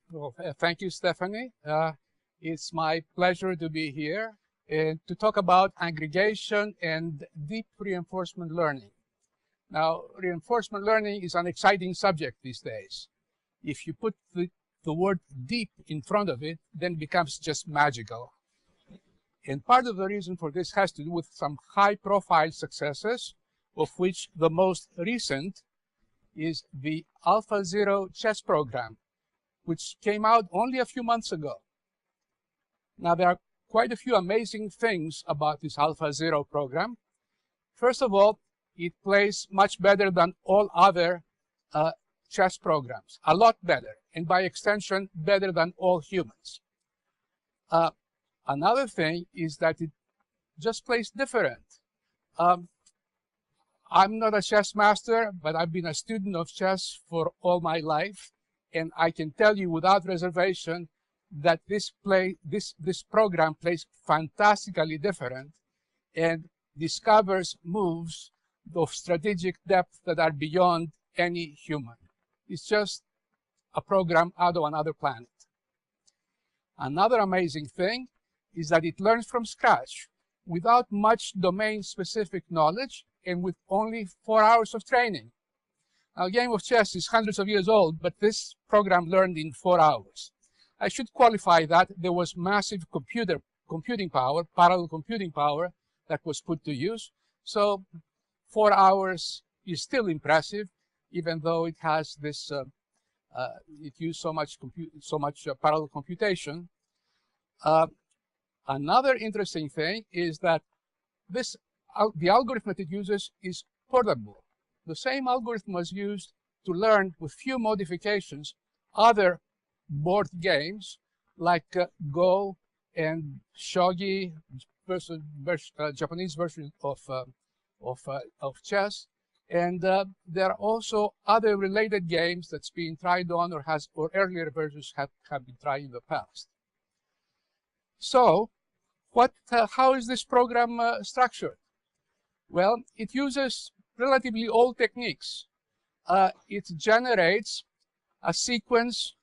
Well, thank you, Stephanie. It's my pleasure to be here and to talk about aggregation and deep reinforcement learning. Now, reinforcement learning is an exciting subject these days. If you put the word deep in front of it, then it becomes just magical. And part of the reason for this has to do with some high-profile successes, of which the most recent is the AlphaZero Chess program, which came out only a few months ago. Now, there are quite a few amazing things about this AlphaZero program. First of all, it plays much better than all other chess programs, a lot better, and by extension, better than all humans. Another thing is that it just plays different. I'm not a chess master, but I've been a student of chess for all my life, and I can tell you without reservation that this program plays fantastically different and discovers moves of strategic depth that are beyond any human. It's just a program out of another planet. Another amazing thing is that it learns from scratch without much domain-specific knowledge and with only 4 hours of training. Now, a game of chess is hundreds of years old, but this program learned in 4 hours. I should qualify that there was massive computing power, parallel computing power, that was put to use. So 4 hours is still impressive, even though it has this, it used so much parallel computation. Another interesting thing is that the algorithm that it uses is portable. The same algorithm was used to learn, with few modifications, other board games like Go and shogi, Japanese version of chess. And there are also other related games that's being tried on or earlier versions have been tried in the past. So how is this program structured? Well, it uses relatively old techniques. It generates a sequence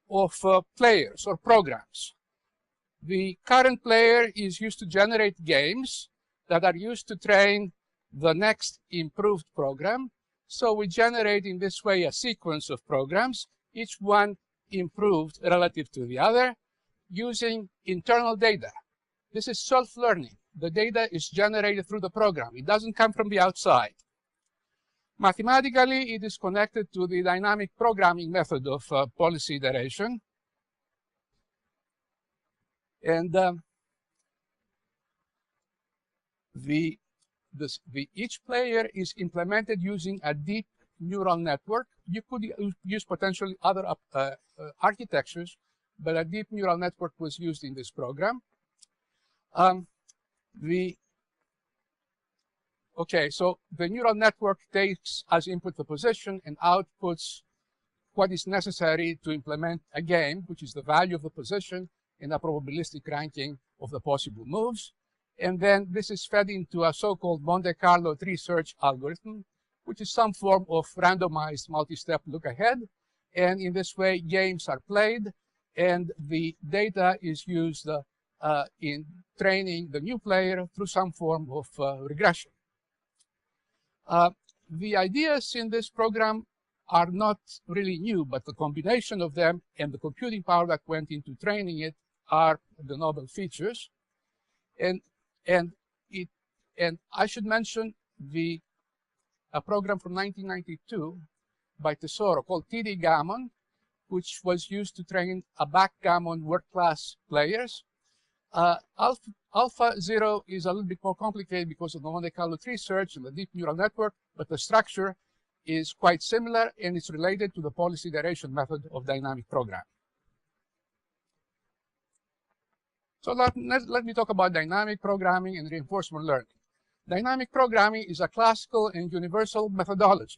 of players or programs. The current player is used to generate games that are used to train the next improved program. So we generate in this way a sequence of programs, each one improved relative to the other, using internal data. This is self-learning. The data is generated through the program. It doesn't come from the outside. Mathematically, it is connected to the dynamic programming method of policy iteration. And each player is implemented using a deep neural network. You could use potentially other architectures, but a deep neural network was used in this program. Okay, so the neural network takes as input the position and outputs what is necessary to implement a game, which is the value of the position and a probabilistic ranking of the possible moves. And then this is fed into a so-called Monte Carlo tree search algorithm, which is some form of randomized multi-step look-ahead. And in this way, games are played, and the data is used in training the new player through some form of regression. The ideas in this program are not really new, but the combination of them and the computing power that went into training it are the novel features. And I should mention a program from 1992 by Tesoro called TD Gammon, which was used to train a backgammon world-class players. AlphaZero is a little bit more complicated because of the Monte Carlo tree search and the deep neural network, but the structure is quite similar, and it's related to the policy iteration method of dynamic programming. So let me talk about dynamic programming and reinforcement learning. Dynamic programming is a classical and universal methodology.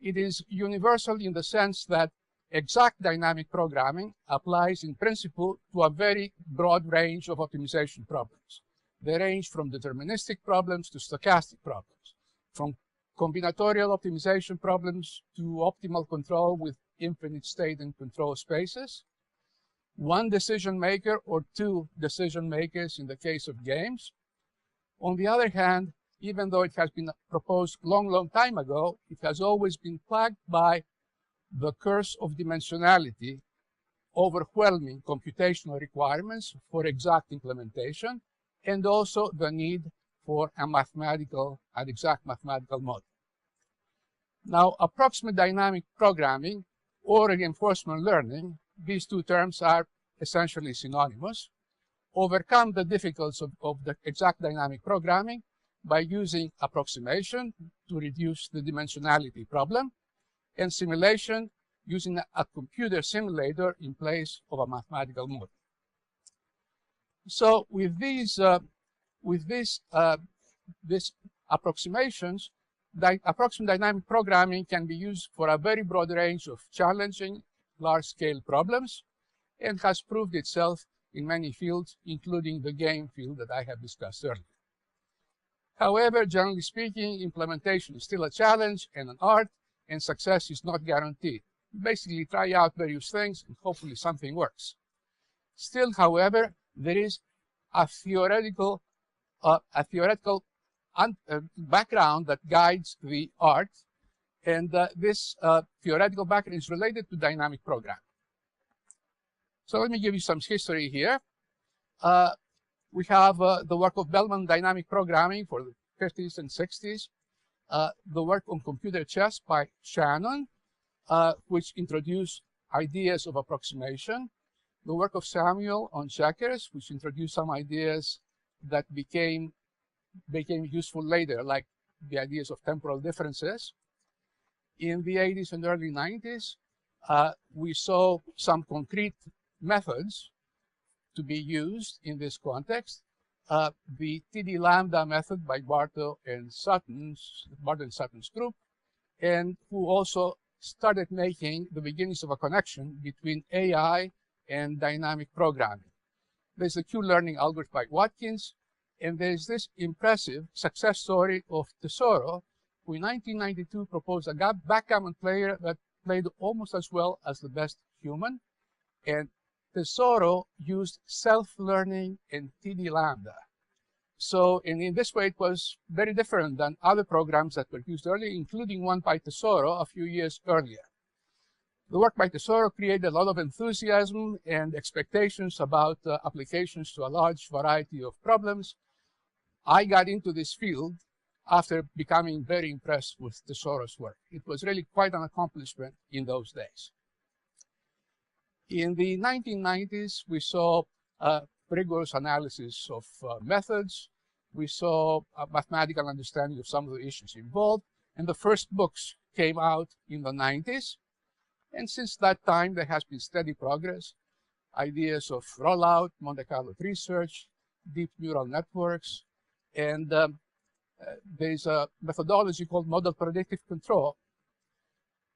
It is universal in the sense that exact dynamic programming applies in principle to a very broad range of optimization problems. They range from deterministic problems to stochastic problems, from combinatorial optimization problems to optimal control with infinite state and control spaces. one decision maker or two decision makers in the case of games. On the other hand, even though it has been proposed long time ago, it has always been plagued by the curse of dimensionality, overwhelming computational requirements for exact implementation, and also the need for an exact mathematical model. Now, approximate dynamic programming or reinforcement learning, these two terms are essentially synonymous, overcome the difficulties of the exact dynamic programming by using approximation to reduce the dimensionality problem, and simulation using a computer simulator in place of a mathematical model. So with these approximations, approximate dynamic programming can be used for a very broad range of challenging large-scale problems and has proved itself in many fields, including the game field that I have discussed earlier. However, generally speaking, implementation is still a challenge and an art, and success is not guaranteed. You basically try out various things, and hopefully something works. Still, however, there is a theoretical background that guides the art, and this theoretical background is related to dynamic programming. So let me give you some history here. We have the work of Bellman dynamic programming for the 50s and 60s, the work on computer chess by Shannon, which introduced ideas of approximation, the work of Samuel on checkers, which introduced some ideas that became useful later, like the ideas of temporal differences. In the 80s and early 90s, we saw some concrete methods to be used in this context. The TD lambda method by Bartow and Sutton's group, and who also started making the beginnings of a connection between AI and dynamic programming. There's the Q-learning algorithm by Watkins, and there's this impressive success story of Tesoro, who in 1992 proposed a backgammon player that played almost as well as the best human. And Tesoro used self-learning and TD lambda. So, and in this way, it was very different than other programs that were used earlier, including one by Tesoro a few years earlier. The work by Tesoro created a lot of enthusiasm and expectations about applications to a large variety of problems. I got into this field after becoming very impressed with Tesoro's work. It was really quite an accomplishment in those days. In the 1990s, we saw rigorous analysis of methods. We saw a mathematical understanding of some of the issues involved, and the first books came out in the 90s. And since that time, there has been steady progress. Ideas of rollout, Monte Carlo research, deep neural networks, and there's a methodology called model predictive control,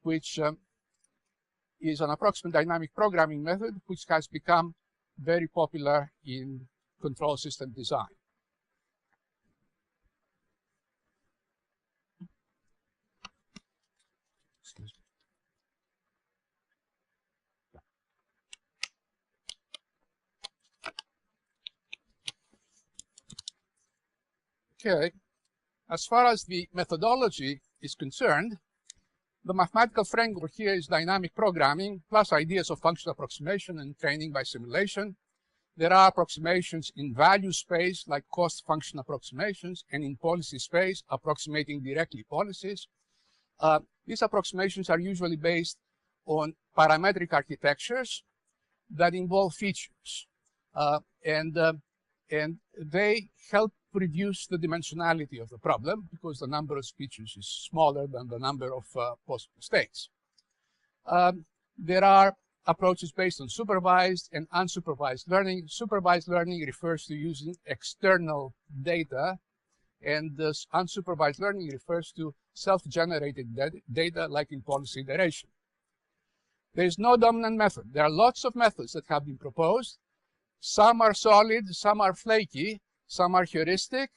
which is an approximate dynamic programming method, which has become very popular in control system design. Excuse me. Okay, as far as the methodology is concerned, the mathematical framework here is dynamic programming, plus ideas of functional approximation and training by simulation. There are approximations in value space, like cost function approximations, and in policy space, approximating directly policies. These approximations are usually based on parametric architectures that involve features, and they help reduce the dimensionality of the problem because the number of features is smaller than the number of possible states. There are approaches based on supervised and unsupervised learning. Supervised learning refers to using external data, and this unsupervised learning refers to self-generated data like in policy iteration. There is no dominant method. There are lots of methods that have been proposed. Some are solid, some are flaky, some are heuristic.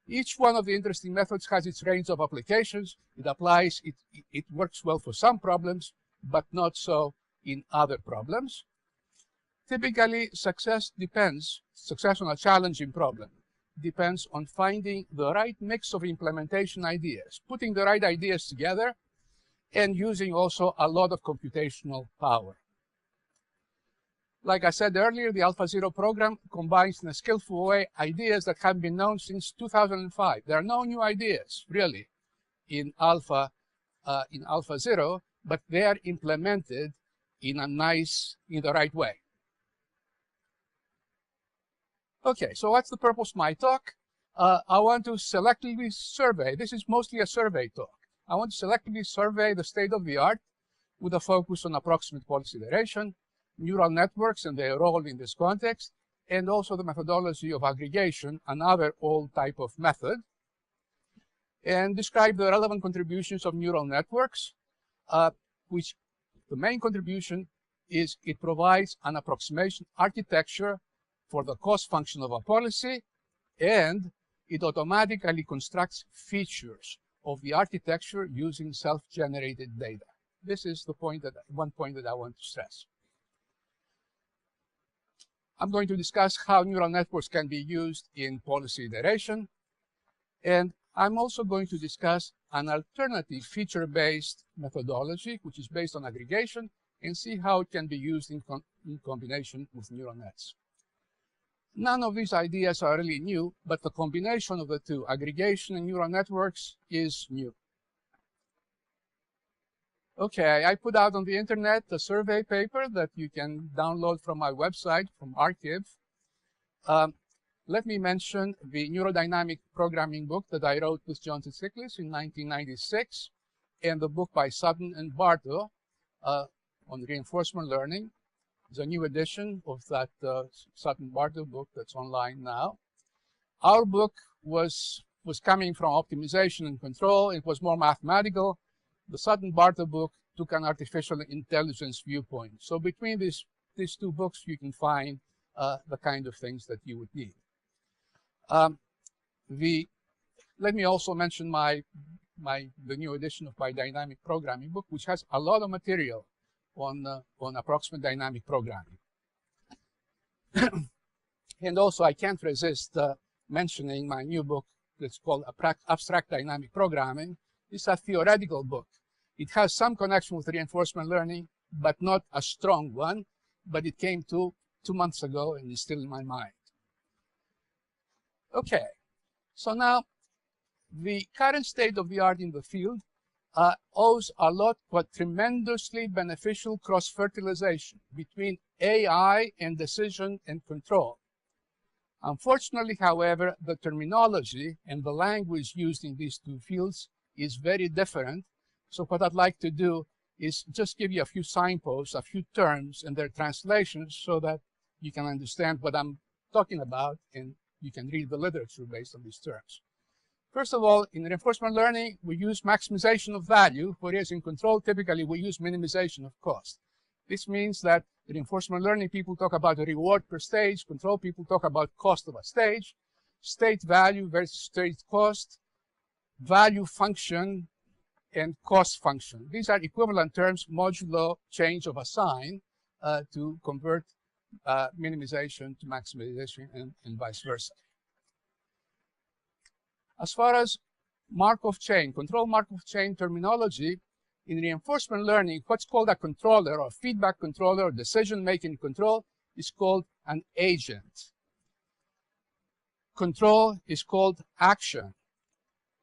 Each one of the interesting methods has its range of applications. It works well for some problems, but not so in other problems. Typically, success on a challenging problem depends on finding the right mix of implementation ideas, putting the right ideas together, and using also a lot of computational power. Like I said earlier, the AlphaZero program combines in a skillful way ideas that have been known since 2005. There are no new ideas, really, in AlphaZero, but they are implemented in the right way. Okay, so what's the purpose of my talk? I want to selectively survey. This is mostly a survey talk. I want to selectively survey the state of the art with a focus on approximate policy iteration, neural networks and their role in this context, and also the methodology of aggregation, another old type of method, and describe the relevant contributions of neural networks, which the main contribution is it provides an approximation architecture for the cost function of a policy, and it automatically constructs features of the architecture using self-generated data. This is the one point that I want to stress. I'm going to discuss how neural networks can be used in policy iteration, and I'm also going to discuss an alternative feature-based methodology, which is based on aggregation, and see how it can be used in combination with neural nets. None of these ideas are really new, but the combination of the two, aggregation and neural networks, is new. Okay, I put out on the internet a survey paper that you can download from my website, from Archive. Let me mention the neurodynamic programming book that I wrote with John Tsitsiklis in 1996, and the book by Sutton and Bartow on reinforcement learning. It's a new edition of that Sutton-Bartow book that's online now. Our book was coming from optimization and control. It was more mathematical. The Sutton-Bartow book took an artificial intelligence viewpoint. So between these two books, you can find the kind of things that you would need. Let me also mention the new edition of my dynamic programming book, which has a lot of material on approximate dynamic programming. And also, I can't resist mentioning my new book that's called Abstract Dynamic Programming. It's a theoretical book. It has some connection with reinforcement learning, but not a strong one. But it came 2 months ago and is still in my mind. Okay, so now the current state of the art in the field owes a lot but tremendously beneficial cross-fertilization between AI and decision and control. Unfortunately, however, the terminology and the language used in these two fields is very different. So what I'd like to do is just give you a few signposts, a few terms and their translations so that you can understand what I'm talking about and you can read the literature based on these terms. First of all, in reinforcement learning, we use maximization of value, whereas in control, typically we use minimization of cost. This means that in reinforcement learning, people talk about the reward per stage. Control people talk about cost of a stage, state value versus state cost, value function, and cost function. These are equivalent terms modulo change of a sign to convert minimization to maximization and vice versa. As far as Markov chain, control Markov chain terminology, in reinforcement learning, what's called a controller or feedback controller or decision-making control is called an agent. Control is called action.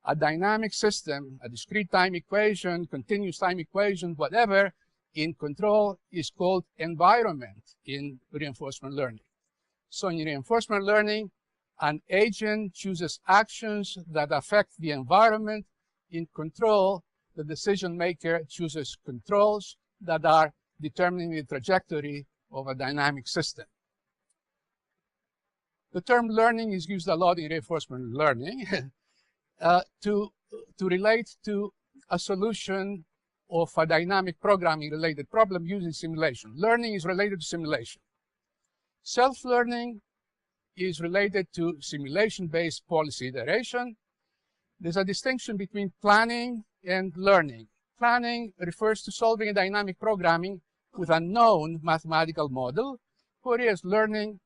A dynamic system, a discrete time equation, continuous time equation, whatever, in control is called environment in reinforcement learning. So in reinforcement learning, an agent chooses actions that affect the environment. In control, the decision maker chooses controls that are determining the trajectory of a dynamic system. The term learning is used a lot in reinforcement learning to relate to a solution of a dynamic programming related problem using simulation. Learning is related to simulation. Self-learning is related to simulation-based policy iteration. There's a distinction between planning and learning. Planning refers to solving a dynamic programming with a known mathematical model, Fourier's learning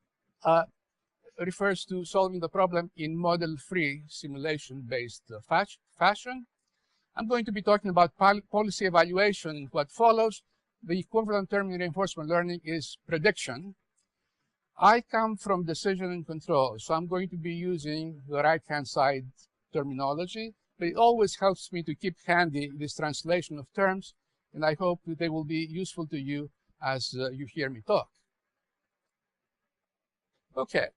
refers to solving the problem in model-free simulation-based fashion. I'm going to be talking about policy evaluation. What follows, the equivalent term in reinforcement learning is prediction. I come from decision and control, so I'm going to be using the right-hand side terminology, but it always helps me to keep handy this translation of terms, and I hope that they will be useful to you as you hear me talk. Okay,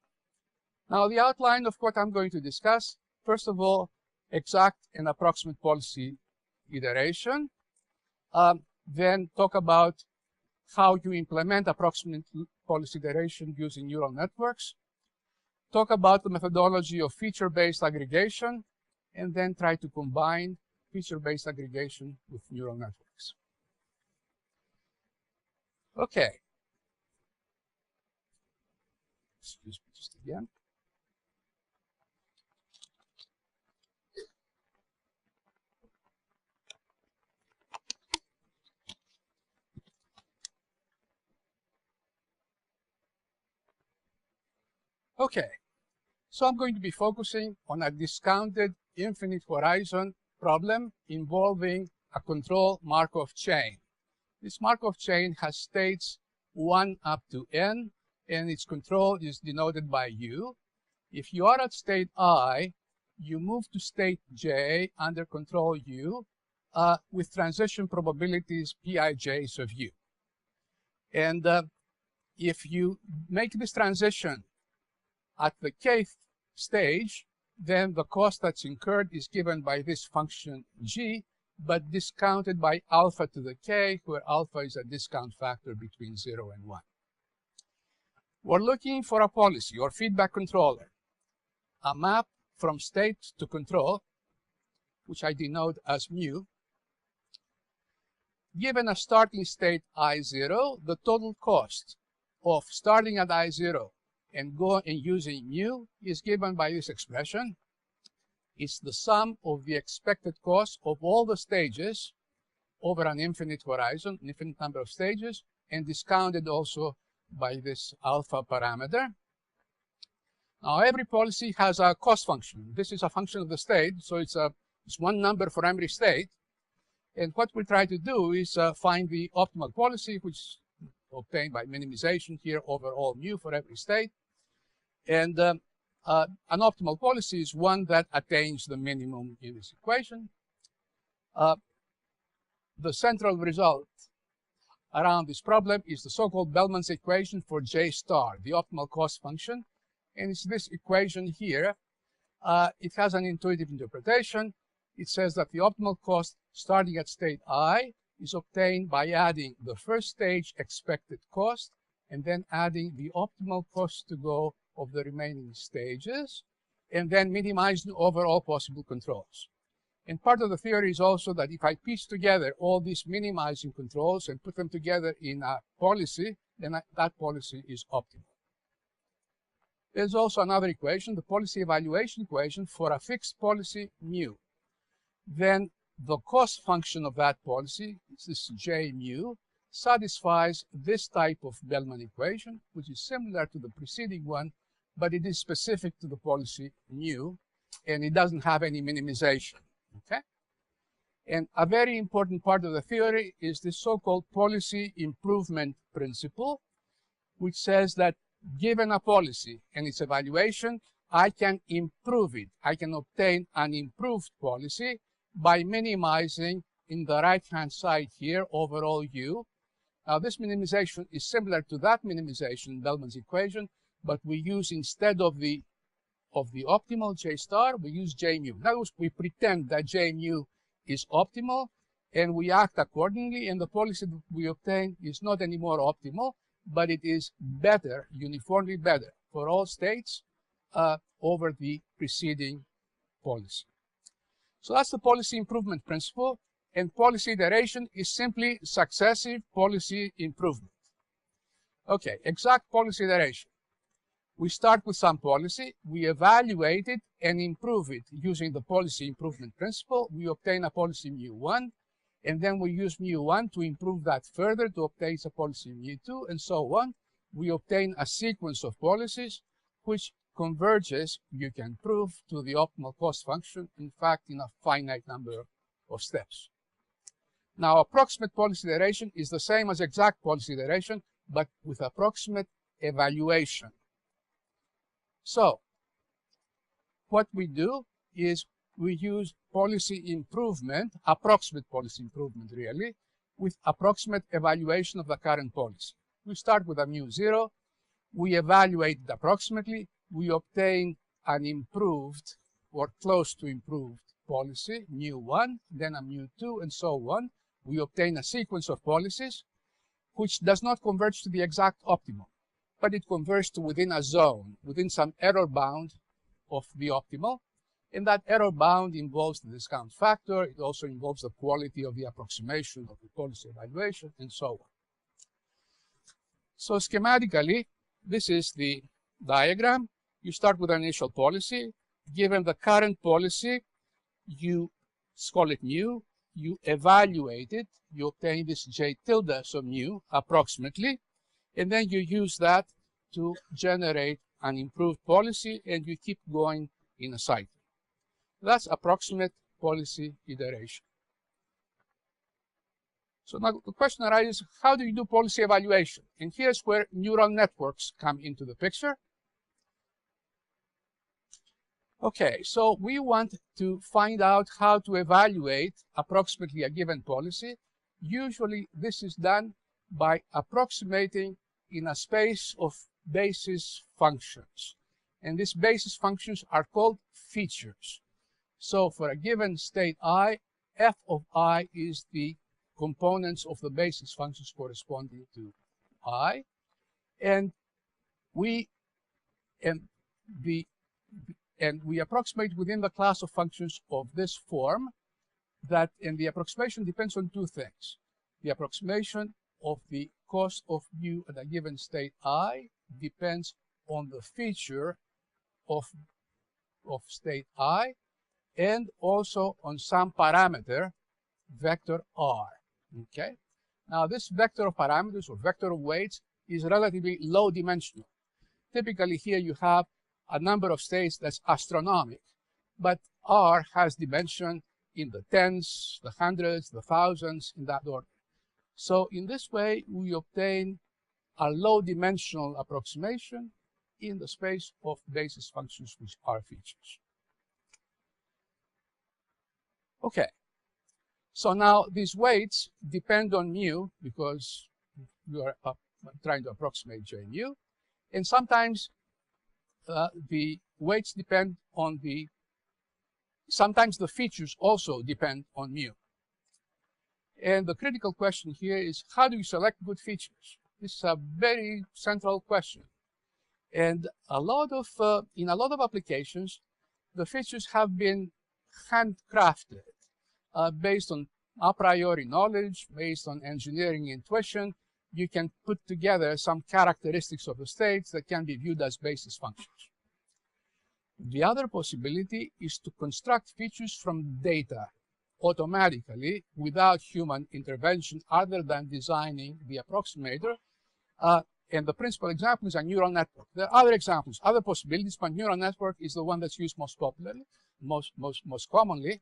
now the outline of what I'm going to discuss. First of all, exact and approximate policy iteration. Then talk about how you implement approximate policy iteration using neural networks. Talk about the methodology of feature-based aggregation, and then try to combine feature-based aggregation with neural networks. Okay. Excuse me just again. Okay, so I'm going to be focusing on a discounted infinite horizon problem involving a control Markov chain. This Markov chain has states 1 up to n, and its control is denoted by u. If you are at state I, you move to state j under control u with transition probabilities pij's of u. And if you make this transition at the kth stage, then the cost that's incurred is given by this function g, but discounted by alpha to the k, where alpha is a discount factor between 0 and 1. We're looking for a policy or feedback controller, a map from state to control, which I denote as mu. Given a starting state I0, the total cost of starting at I0 and using mu is given by this expression. It's the sum of the expected cost of all the stages over an infinite horizon, an infinite number of stages, and discounted also by this alpha parameter. Now, every policy has a cost function. This is a function of the state, so it's one number for every state. And what we try to do is find the optimal policy, which is obtained by minimization here over all mu for every state. And an optimal policy is one that attains the minimum in this equation. The central result around this problem is the so-called Bellman's equation for J star, the optimal cost function. And it's this equation here. It has an intuitive interpretation. It says that the optimal cost starting at state I is obtained by adding the first stage expected cost and then adding the optimal cost to go of the remaining stages, and then minimizing over all possible controls. And part of the theory is also that if I piece together all these minimizing controls and put them together in a policy, then that policy is optimal. There's also another equation, the policy evaluation equation for a fixed policy mu. Then the cost function of that policy, this J mu, satisfies this type of Bellman equation, which is similar to the preceding one, but it is specific to the policy mu, and it doesn't have any minimization. Okay? And a very important part of the theory is the so-called policy improvement principle, which says that given a policy and its evaluation, I can improve it. I can obtain an improved policy by minimizing in the right-hand side here overall u. Now, this minimization is similar to that minimization in Bellman's equation, but we use, instead of the optimal J star, we use J mu. In other words, we pretend that J mu is optimal, and we act accordingly, and the policy that we obtain is not anymore optimal, but it is better, uniformly better, for all states over the preceding policy. So that's the policy improvement principle, and policy iteration is simply successive policy improvement. Okay, exact policy iteration. We start with some policy, we evaluate it and improve it using the policy improvement principle. We obtain a policy mu1, and then we use mu1 to improve that further to obtain a policy mu2, and so on. we obtain a sequence of policies which converges, you can prove, to the optimal cost function, in fact, in a finite number of steps. Now, approximate policy iteration is the same as exact policy iteration, but with approximate evaluation. So, what we do is we use policy improvement, approximate policy improvement really, with approximate evaluation of the current policy. We start with a mu0, we evaluate it approximately, we obtain an improved or close to improved policy, mu1, then a mu2, and so on. We obtain a sequence of policies which does not converge to the exact optimum, but it converges to within a zone, within some error bound of the optimal. And that error bound involves the discount factor. It also involves the quality of the approximation of the policy evaluation, and so on. So schematically, this is the diagram. You start with an initial policy. Given the current policy, you call it mu. You evaluate it. You obtain this j tilde sub mu approximately. And then you use that to generate an improved policy, and you keep going in a cycle. That's approximate policy iteration. So now the question arises, how do you do policy evaluation? And here's where neural networks come into the picture. Okay, so we want to find out how to evaluate approximately a given policy. Usually this is done by approximating in a space of basis functions. And these basis functions are called features. So for a given state I, f of I is the components of the basis functions corresponding to I. And we approximate within the class of functions of this form that, and the approximation depends on two things. The approximation of the cost of mu at a given state I depends on the feature of state I, and also on some parameter, vector r. Okay? Now, this vector of parameters or vector of weights is relatively low dimensional. Typically, here you have a number of states that's astronomical, but r has dimension in the tens, the hundreds, the thousands, in that order. So in this way, we obtain a low dimensional approximation in the space of basis functions which are features. Okay, so now these weights depend on mu because you are trying to approximate j mu, and sometimes the weights depend on sometimes the features also depend on mu. And the critical question here is, how do you select good features? This is a very central question. And in a lot of applications, the features have been handcrafted based on a priori knowledge, based on engineering intuition. You can put together some characteristics of the states that can be viewed as basis functions. The other possibility is to construct features from data automatically without human intervention other than designing the approximator. And the principal example is a neural network. There are other examples, other possibilities, but neural network is the one that's used most popularly, most commonly.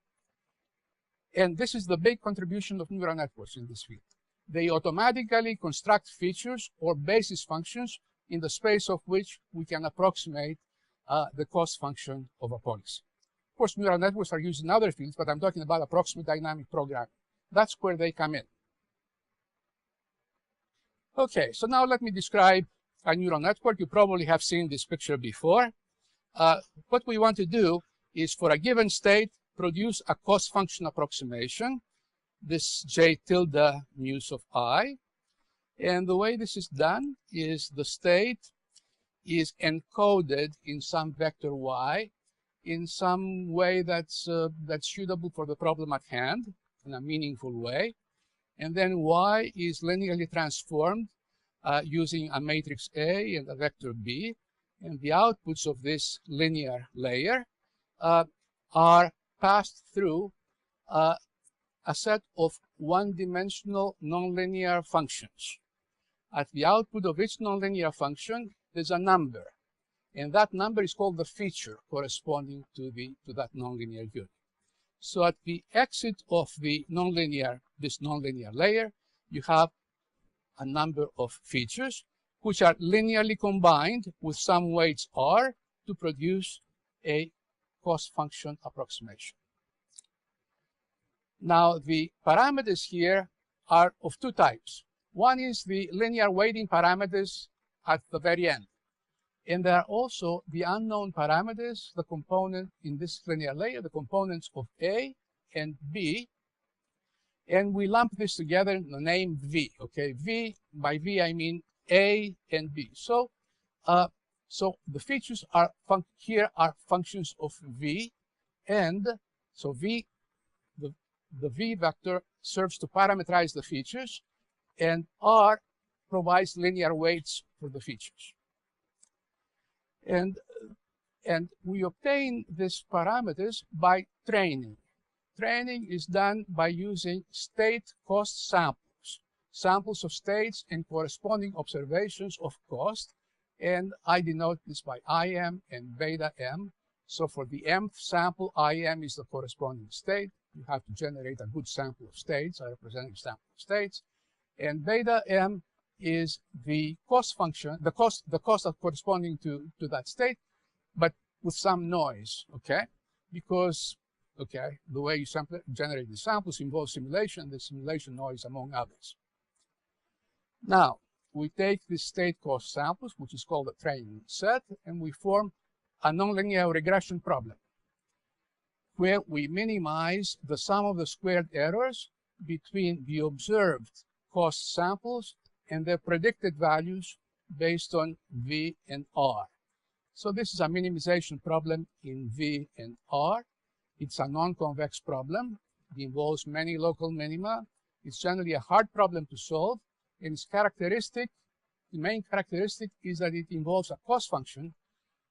And this is the big contribution of neural networks in this field. They automatically construct features or basis functions in the space of which we can approximate the cost function of a policy. Of course, neural networks are used in other fields, but I'm talking about approximate dynamic programming. That's where they come in. Okay, so now let me describe a neural network. You probably have seen this picture before. What we want to do is, for a given state, produce a cost function approximation, this j tilde mus of I. And the way this is done is the state is encoded in some vector y in some way that's suitable for the problem at hand in a meaningful way. And then y is linearly transformed using a matrix A and a vector B. And the outputs of this linear layer are passed through a set of one-dimensional nonlinear functions. at the output of each nonlinear function, there's a number. And that number is called the feature corresponding to that nonlinear unit. So at the exit of this nonlinear layer, you have a number of features which are linearly combined with some weights R to produce a cost function approximation. Now, the parameters here are of two types. One is the linear weighting parameters at the very end. And there are also the unknown parameters, the component in this linear layer, the components of A and B. And we lump this together in the name V. Okay, V, by V I mean A and B. So, the features are here are functions of V, and so V, the V vector serves to parameterize the features, and R provides linear weights for the features. And we obtain these parameters by training. Training is done by using state cost samples, samples of states and corresponding observations of cost. And I denote this by IM and beta M. So for the mth sample, IM is the corresponding state. You have to generate a good sample of states, a representative sample of states. And beta M is the cost function, the cost corresponding to that state, but with some noise, okay? Because, okay, the way you generate the samples involves simulation, the simulation noise among others. Now, we take the state cost samples, which is called a training set, and we form a nonlinear regression problem where we minimize the sum of the squared errors between the observed cost samples and their predicted values based on V and R. So this is a minimization problem in V and R. It's a non-convex problem. It involves many local minima. It's generally a hard problem to solve, and its characteristic, the main characteristic is that it involves a cost function,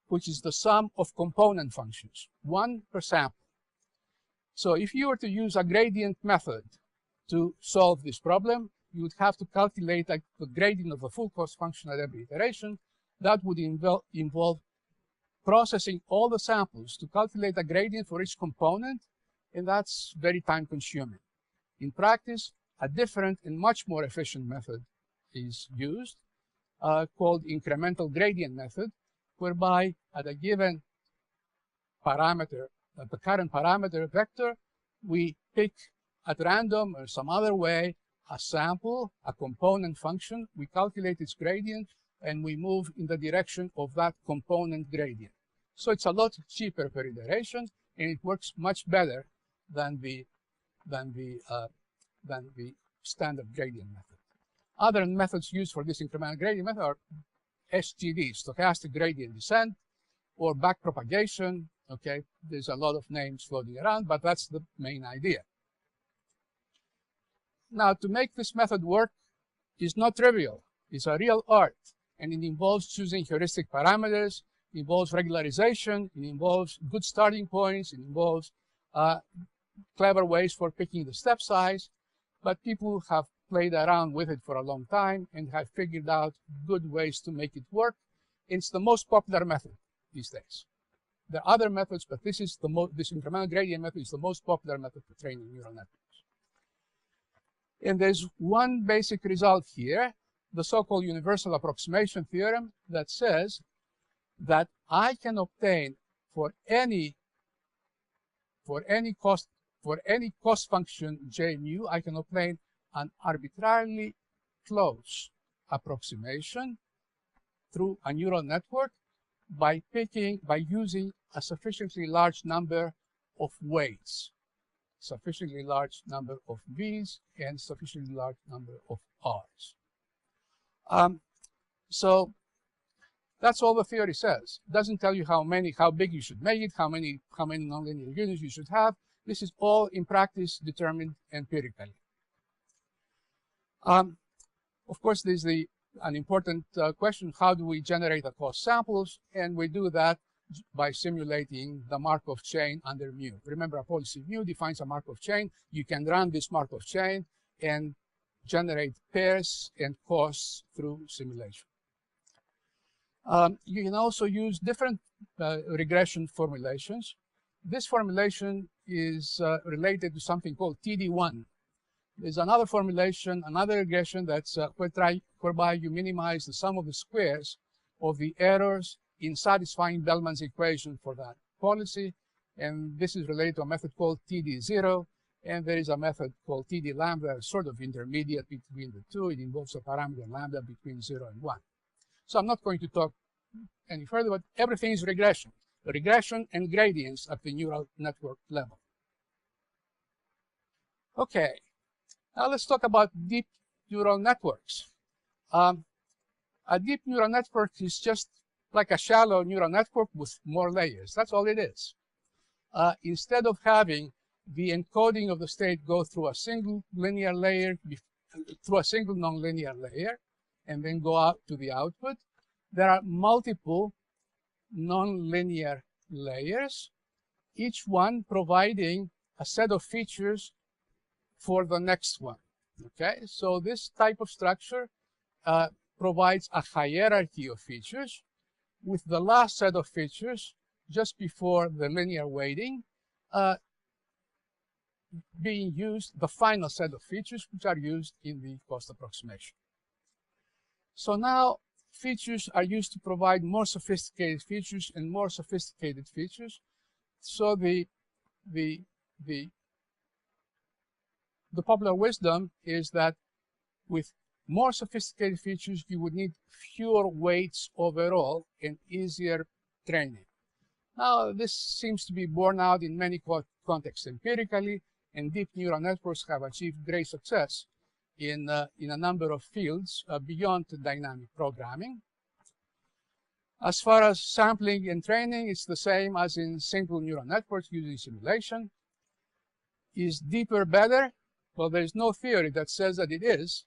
which is the sum of component functions, one per sample. So if you were to use a gradient method to solve this problem, you would have to calculate the gradient of the full cost function at every iteration. That would involve processing all the samples to calculate a gradient for each component, and that's very time consuming. In practice, a different and much more efficient method is used, called incremental gradient method, whereby at a given parameter, at the current parameter vector, we pick at random or some other way a sample, a component function, we calculate its gradient, and we move in the direction of that component gradient. So it's a lot cheaper per iteration, and it works much better than the standard gradient method. Other methods used for this incremental gradient method are SGD, stochastic gradient descent, or backpropagation. Okay, there's a lot of names floating around, but that's the main idea. Now, to make this method work is not trivial. It's a real art, and it involves choosing heuristic parameters, it involves regularization, it involves good starting points, it involves clever ways for picking the step size, but people have played around with it for a long time and have figured out good ways to make it work. It's the most popular method these days. There are other methods, but this incremental gradient method is the most popular method for training neural networks. And there's one basic result here, the so-called universal approximation theorem, that says that I can obtain for any cost function J mu, I can obtain an arbitrarily close approximation through a neural network by using a sufficiently large number of weights, sufficiently large number of V's and sufficiently large number of R's. So that's all the theory says. It doesn't tell you how big you should make it, how many nonlinear units you should have. This is all in practice determined empirically. Of course, there's an important question: how do we generate the cost samples? And we do that by simulating the Markov chain under mu. Remember, a policy mu defines a Markov chain. You can run this Markov chain and generate pairs and costs through simulation. You can also use different regression formulations. This formulation is related to something called TD1. There's another formulation, another regression that's whereby you minimize the sum of the squares of the errors in satisfying Bellman's equation for that policy. And this is related to a method called TD0. And there is a method called TD lambda, sort of intermediate between the two. It involves a parameter lambda between 0 and 1. So I'm not going to talk any further, but everything is regression. Regression and gradients at the neural network level. Okay, now let's talk about deep neural networks. A deep neural network is just like a shallow neural network with more layers. That's all it is. Instead of having the encoding of the state go through a single linear layer, through a single nonlinear layer, and then go out to the output, there are multiple nonlinear layers, each one providing a set of features for the next one. Okay, so this type of structure provides a hierarchy of features, with the last set of features just before the linear weighting being used, the final set of features which are used in the cost approximation. So now features are used to provide more sophisticated features and more sophisticated features. So the popular wisdom is that with more sophisticated features, you would need fewer weights overall and easier training. Now, this seems to be borne out in many contexts empirically, and deep neural networks have achieved great success in a number of fields beyond dynamic programming. As far as sampling and training, it's the same as in simple neural networks using simulation. Is deeper better? Well, there is no theory that says that it is.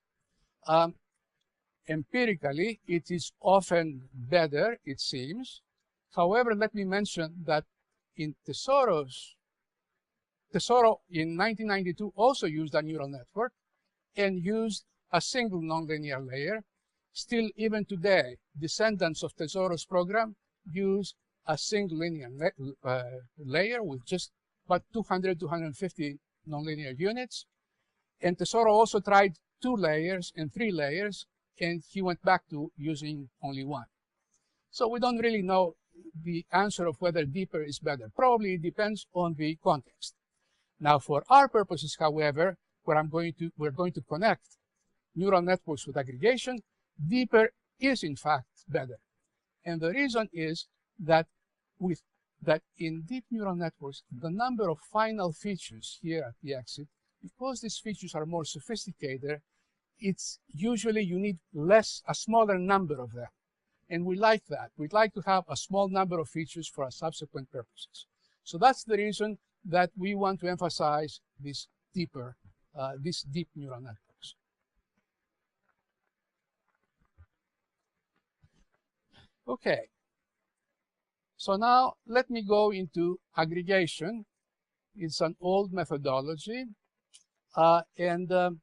Empirically, it is often better, it seems. However, let me mention that in Tesoro in 1992 also used a neural network and used a single nonlinear layer. Still, even today, descendants of Tesoro's program use a single linear layer with just about 200, 250 nonlinear units. And Tesoro also tried 2 layers and 3 layers, and he went back to using only 1. So we don't really know the answer of whether deeper is better. Probably it depends on the context. Now, for our purposes, however, where we're going to connect neural networks with aggregation, deeper is in fact better. And the reason is that in deep neural networks, the number of final features here at the exit, because these features are more sophisticated, it's usually you need a smaller number of them. And we like that. We'd like to have a small number of features for our subsequent purposes. So that's the reason that we want to emphasize this deep neural networks. Okay. So now let me go into aggregation. It's an old methodology, and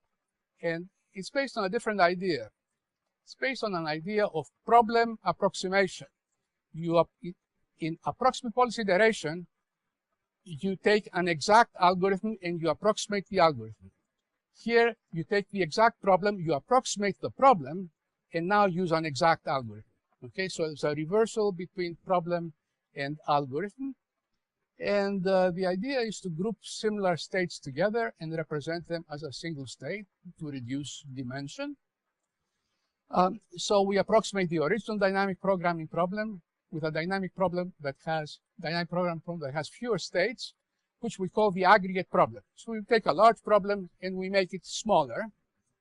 it's based on a different idea. It's based on an idea of problem approximation. In approximate policy iteration, you take an exact algorithm and you approximate the algorithm. Here, you take the exact problem, you approximate the problem, and now use an exact algorithm. Okay, so it's a reversal between problem and algorithm. And the idea is to group similar states together and represent them as a single state to reduce dimension. So we approximate the original dynamic programming problem with a dynamic program that has fewer states, which we call the aggregate problem. So we take a large problem and we make it smaller.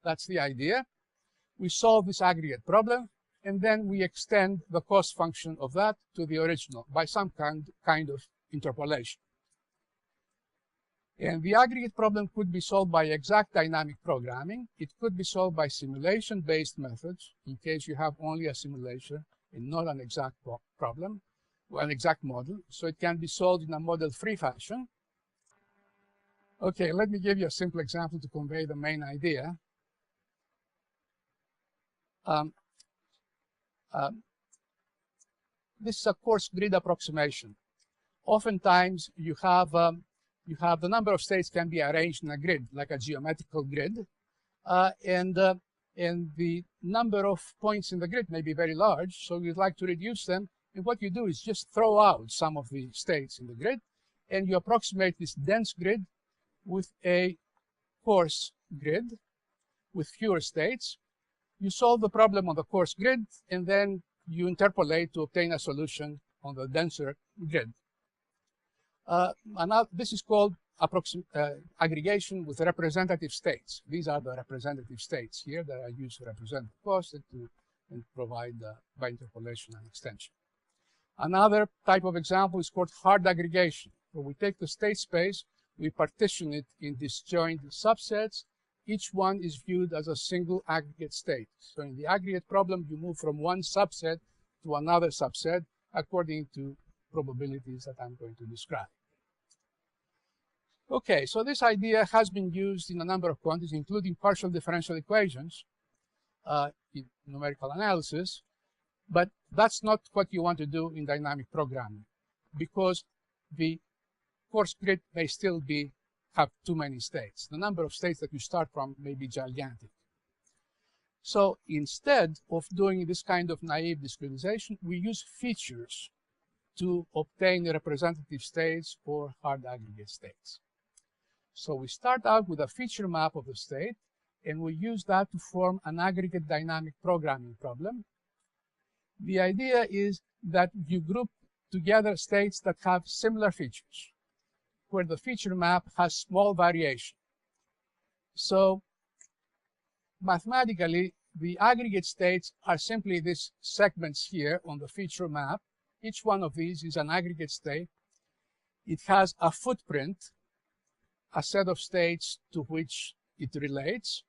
That's the idea. We solve this aggregate problem, and then we extend the cost function of that to the original by some kind of interpolation. And the aggregate problem could be solved by exact dynamic programming. It could be solved by simulation-based methods, in case you have only a simulation and not an exact problem, or an exact model. So it can be solved in a model-free fashion. Okay, let me give you a simple example to convey the main idea. um, this is a coarse grid approximation. Oftentimes, you have the number of states can be arranged in a grid, like a geometrical grid, and the number of points in the grid may be very large, so you'd like to reduce them. And what you do is just throw out some of the states in the grid, and you approximate this dense grid with a coarse grid with fewer states. You solve the problem on the coarse grid, and then you interpolate to obtain a solution on the denser grid. This is called aggregation with representative states. These are the representative states here that are used to represent the cost and provide by interpolation and extension. Another type of example is called hard aggregation, where we take the state space, we partition it in disjoint subsets. Each one is viewed as a single aggregate state. So in the aggregate problem, you move from one subset to another subset according to probabilities that I'm going to describe. Okay, so this idea has been used in a number of quantities, including partial differential equations in numerical analysis, but that's not what you want to do in dynamic programming, because the coarse grid may still have too many states. The number of states that you start from may be gigantic. So instead of doing this kind of naive discretization, we use features to obtain the representative states or hard aggregate states. So we start out with a feature map of the state, and we use that to form an aggregate dynamic programming problem. The idea is that you group together states that have similar features, where the feature map has small variation. So mathematically, the aggregate states are simply these segments here on the feature map. Each one of these is an aggregate state. It has a footprint, a set of states to which it relates,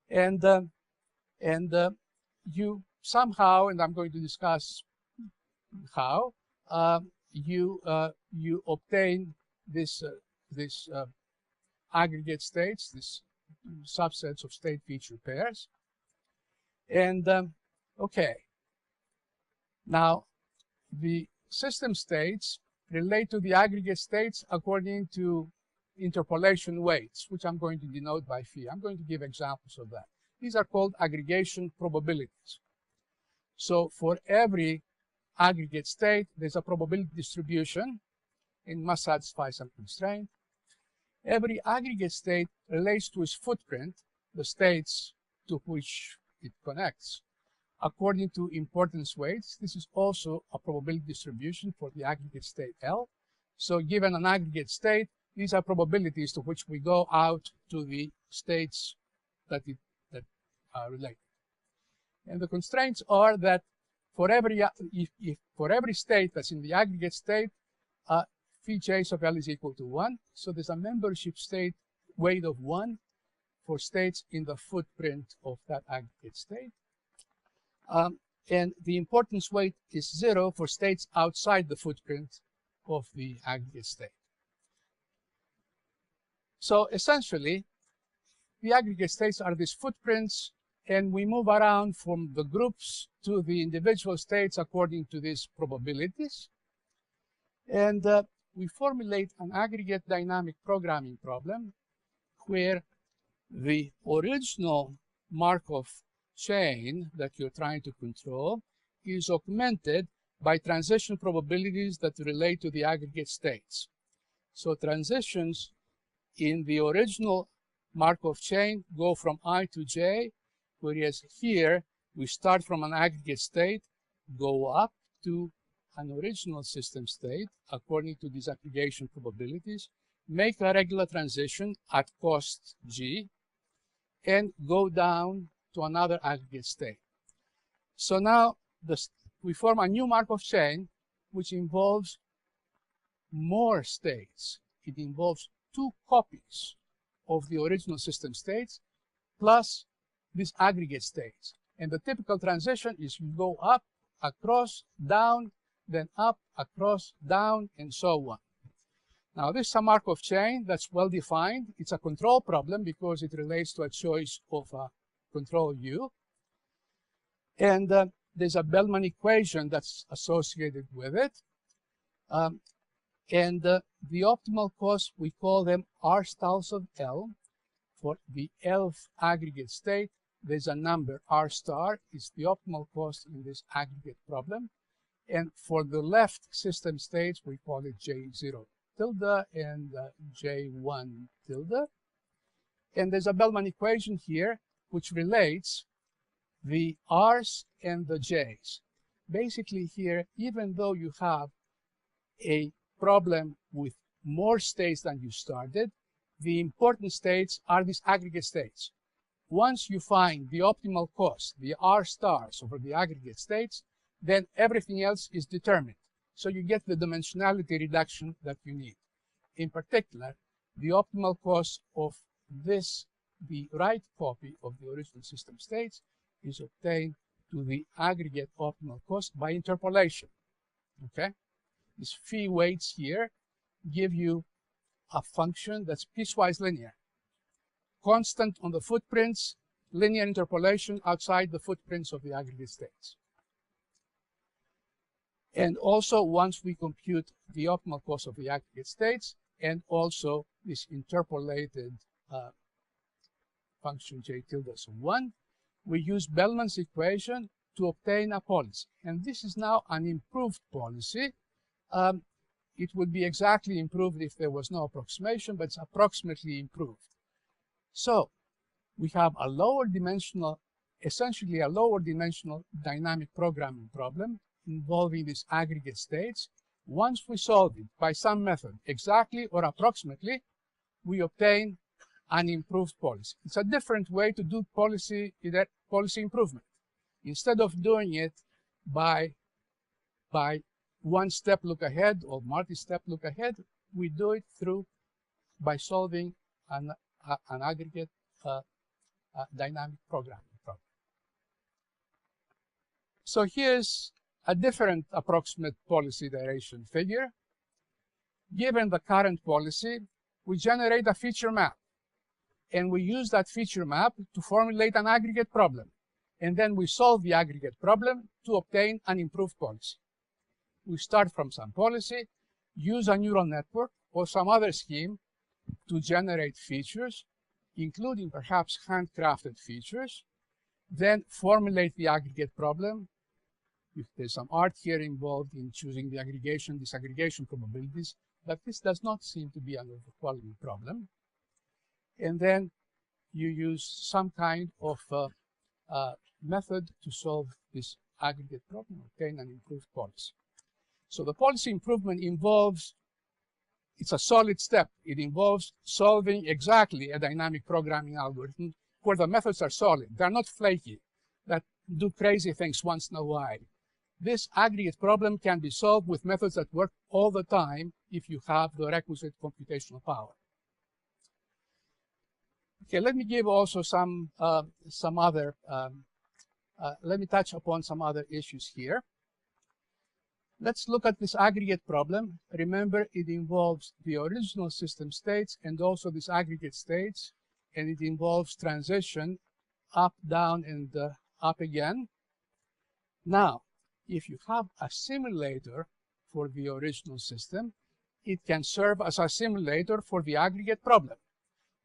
and you somehow, and I'm going to discuss how, you obtain this aggregate states, these subsets of state feature pairs. And okay, now the system states relate to the aggregate states according to interpolation weights, which I'm going to denote by phi. I'm going to give examples of that. These are called aggregation probabilities. So for every aggregate state, there's a probability distribution and must satisfy some constraint. Every aggregate state relates to its footprint, the states to which it connects, according to importance weights. This is also a probability distribution for the aggregate state L. So given an aggregate state, these are probabilities to which we go out to the states that are related. And the constraints are that for every state that's in the aggregate state, phi j sub L is equal to 1. So there's a membership state weight of 1 for states in the footprint of that aggregate state. And the importance weight is 0 for states outside the footprint of the aggregate state. So essentially, the aggregate states are these footprints, and we move around from the groups to the individual states according to these probabilities. And we formulate an aggregate dynamic programming problem where the original Markov chain that you're trying to control is augmented by transition probabilities that relate to the aggregate states. So transitions in the original Markov chain go from I to j, whereas here we start from an aggregate state, go up to an original system state according to these aggregation probabilities, make a regular transition at cost g, and go down to another aggregate state. So now we form a new Markov chain which involves more states. It involves 2 copies of the original system states plus these aggregate states. And the typical transition is you go up, across, down, then up, across, down, and so on. Now this is a Markov chain that's well defined. It's a control problem because it relates to a choice of a control U. And there's a Bellman equation that's associated with it. The optimal cost, we call them R stars of L. For the Lth aggregate state, there's a number R star is the optimal cost in this aggregate problem. And for the left system states, we call it J0 tilde and J1 tilde. And there's a Bellman equation here which relates the R's and the J's. Basically here, even though you have a problem with more states than you started, the important states are these aggregate states. Once you find the optimal cost, the R stars over the aggregate states, then everything else is determined. So you get the dimensionality reduction that you need. In particular, the optimal cost of this, the right copy of the original system states, is obtained to the aggregate optimal cost by interpolation. Okay? These phi weights here give you a function that's piecewise linear. Constant on the footprints, linear interpolation outside the footprints of the aggregate states. And also, once we compute the optimal cost of the aggregate states, and also this interpolated function J tilde sub 1, we use Bellman's equation to obtain a policy. And this is now an improved policy. It would be exactly improved if there was no approximation, but it's approximately improved. So we have a lower dimensional, essentially a lower dimensional dynamic programming problem involving these aggregate states. Once we solve it by some method, exactly or approximately, we obtain an improved policy. It's a different way to do policy improvement. Instead of doing it by one step look ahead or multi-step look ahead, we do it by solving an aggregate dynamic programming problem. So here's a different approximate policy iteration figure. Given the current policy, we generate a feature map. And we use that feature map to formulate an aggregate problem. And then we solve the aggregate problem to obtain an improved policy. We start from some policy, use a neural network or some other scheme to generate features, including perhaps handcrafted features, then formulate the aggregate problem. If there's some art here involved in choosing the aggregation, disaggregation probabilities, but this does not seem to be an overwhelming problem. And then you use some kind of method to solve this aggregate problem, obtain an improved policy. So the policy improvement involves, it's a solid step. It involves solving exactly a dynamic programming algorithm where the methods are solid. They're not flaky, that do crazy things once in a while. This aggregate problem can be solved with methods that work all the time if you have the requisite computational power. Okay, let me give also some other, let me touch upon some other issues here. Let's look at this aggregate problem. Remember, it involves the original system states and also these aggregate states, and it involves transition up, down, and up again. Now, if you have a simulator for the original system, it can serve as a simulator for the aggregate problem,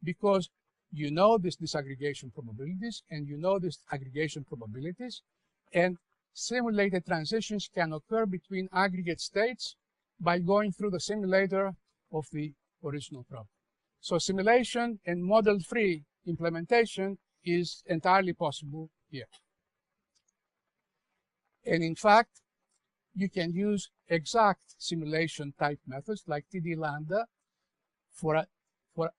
because you know these disaggregation probabilities and you know these aggregation probabilities, and simulated transitions can occur between aggregate states by going through the simulator of the original problem. So simulation and model-free implementation is entirely possible here. And in fact, you can use exact simulation type methods like TD lambda for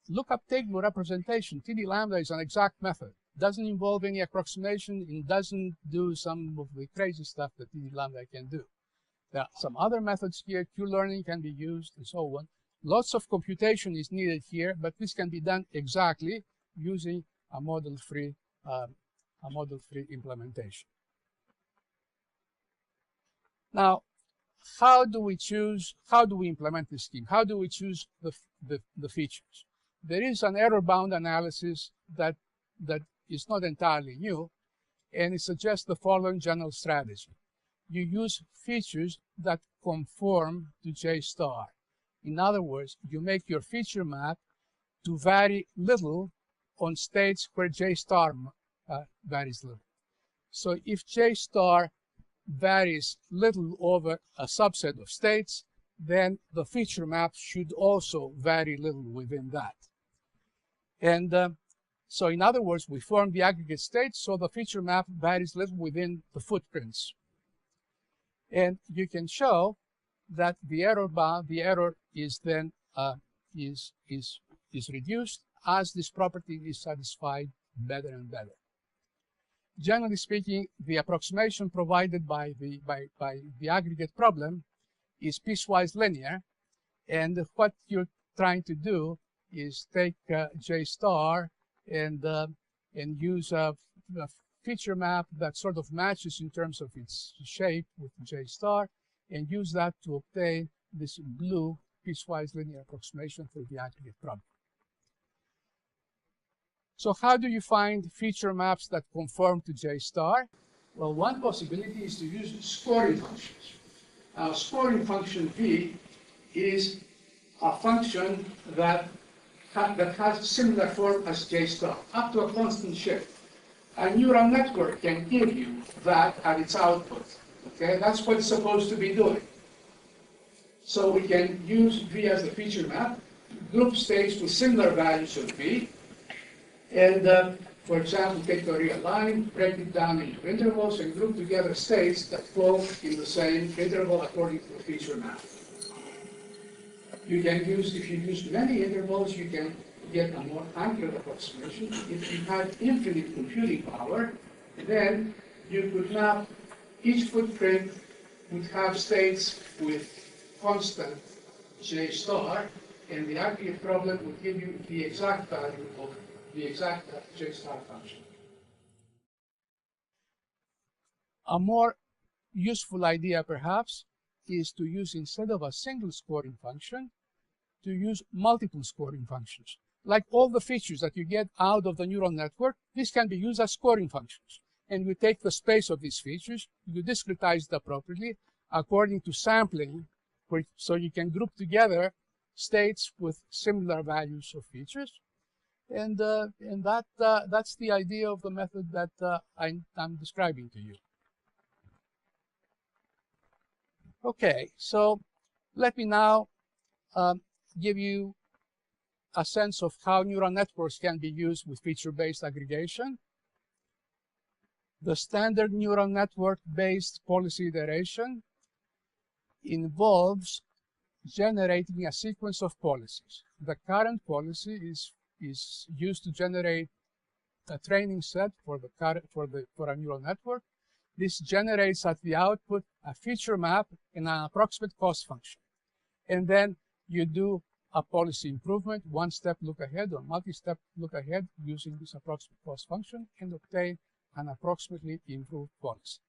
lookup table representation. TD lambda is an exact method. Doesn't involve any approximation and doesn't do some of the crazy stuff that TD lambda can do. There are some other methods here. Q-learning can be used and so on. Lots of computation is needed here, but this can be done exactly using a model-free implementation. Now, how do we implement this scheme? How do we choose the features? There is an error-bound analysis that is not entirely new. and it suggests the following general strategy. You use features that conform to J star. In other words, you make your feature map to vary little on states where J star varies little. So if J star varies little over a subset of states, then the feature map should also vary little within that. And so in other words, we form the aggregate states, so the feature map varies little within the footprints. And you can show that the error is then is reduced as this property is satisfied better and better. Generally speaking, the approximation provided by the aggregate problem is piecewise linear, and what you're trying to do is take J star and use a feature map that sort of matches in terms of its shape with J star, and use that to obtain this blue piecewise linear approximation for the aggregate problem. So how do you find feature maps that conform to J star? Well, one possibility is to use scoring functions. Now, scoring function V is a function that has similar form as J star, up to a constant shift. A neural network can give you that at its output. Okay, that's what it's supposed to be doing. So we can use V as the feature map, group states with similar values of V, and for example, take a real line, break it down into intervals, and group together states that fall in the same interval according to the feature map. You can use, if you use many intervals, you can get a more accurate approximation. If you had infinite computing power, then you could map each footprint would have states with constant J star, and the aggregate problem would give you the exact value of the exact J star function. A more useful idea, perhaps, is to use, instead of a single scoring function, to use multiple scoring functions. Like all the features that you get out of the neural network, these can be used as scoring functions. And you take the space of these features, you discretize it appropriately according to sampling, so you can group together states with similar values of features. And that's the idea of the method that I'm describing to you. Okay, so let me now give you a sense of how neural networks can be used with feature-based aggregation. The standard neural network-based policy iteration involves generating a sequence of policies. The current policy is used to generate a training set for a neural network. This generates at the output a feature map and an approximate cost function. And then you do a policy improvement, one-step look ahead or multi-step look ahead using this approximate cost function, and obtain an approximately improved policy.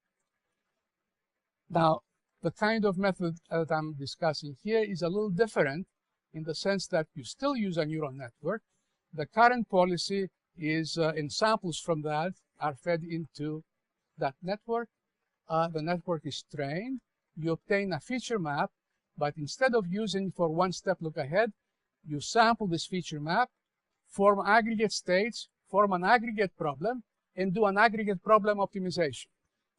Now, the kind of method that I'm discussing here is a little different in the sense that you still use a neural network. The current policy is, and samples from that are fed into that network. The network is trained. You obtain a feature map, but instead of using for one-step look ahead, you sample this feature map, form aggregate states, form an aggregate problem, and do an aggregate problem optimization.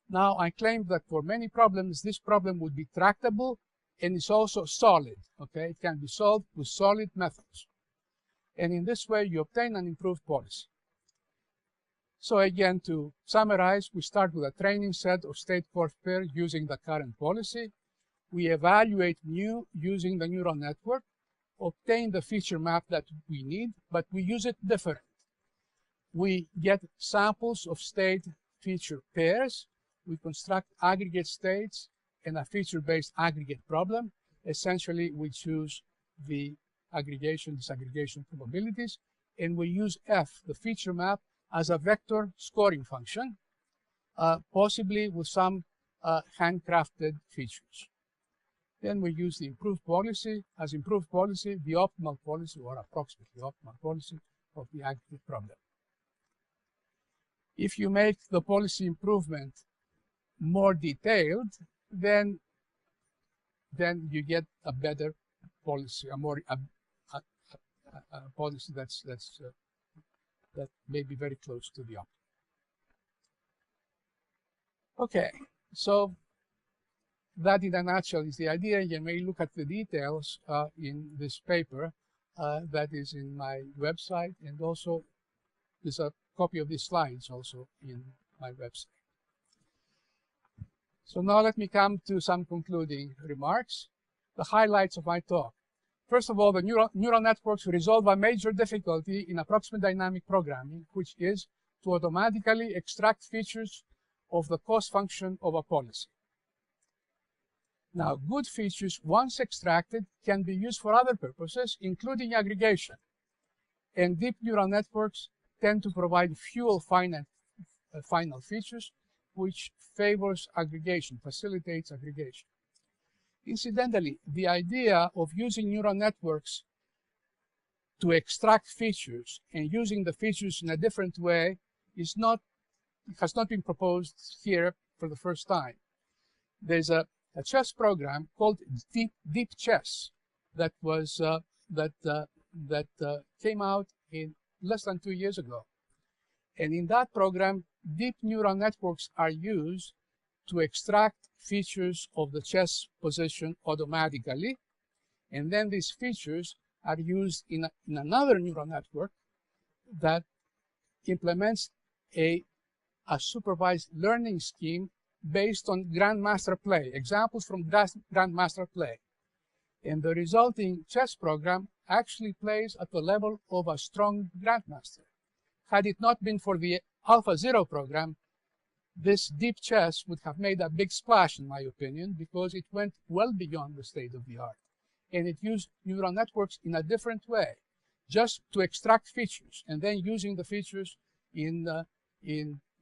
Now, I claim that for many problems, this problem would be tractable, and it's also solid. Okay, it can be solved with solid methods. And in this way, you obtain an improved policy. So again, to summarize, we start with a training set of state-coarse pairs using the current policy. We evaluate mu using the neural network, obtain the feature map that we need, but we use it different. We get samples of state feature pairs. We construct aggregate states and a feature-based aggregate problem. Essentially, we choose the aggregation, disaggregation probabilities, and we use F, the feature map, as a vector scoring function, possibly with some handcrafted features. Then we use the improved policy as improved policy, the optimal policy, or approximately optimal policy of the aggregate problem. If you make the policy improvement more detailed, then you get a better policy, a policy that may be very close to the optimum. Okay, so that in a nutshell is the idea. You may look at the details in this paper that is in my website, and also there's a copy of these slides also in my website. So now let me come to some concluding remarks, the highlights of my talk. First of all, the neural networks resolve a major difficulty in approximate dynamic programming, which is to automatically extract features of the cost function of a policy. Now, good features, once extracted, can be used for other purposes, including aggregation. And deep neural networks tend to provide fewer final features, which favors aggregation, facilitates aggregation. Incidentally, the idea of using neural networks to extract features and using the features in a different way has not been proposed here for the first time. There's a chess program called Deep Chess that was came out in less than 2 years ago. And in that program, deep neural networks are used to extract features of the chess position automatically. And then these features are used in another neural network that implements a supervised learning scheme based on grandmaster play, examples from grandmaster play. And the resulting chess program actually plays at the level of a strong grandmaster. Had it not been for the AlphaZero program, this deep chess would have made a big splash, in my opinion, because it went well beyond the state of the art. And it used neural networks in a different way, just to extract features, and then using the features in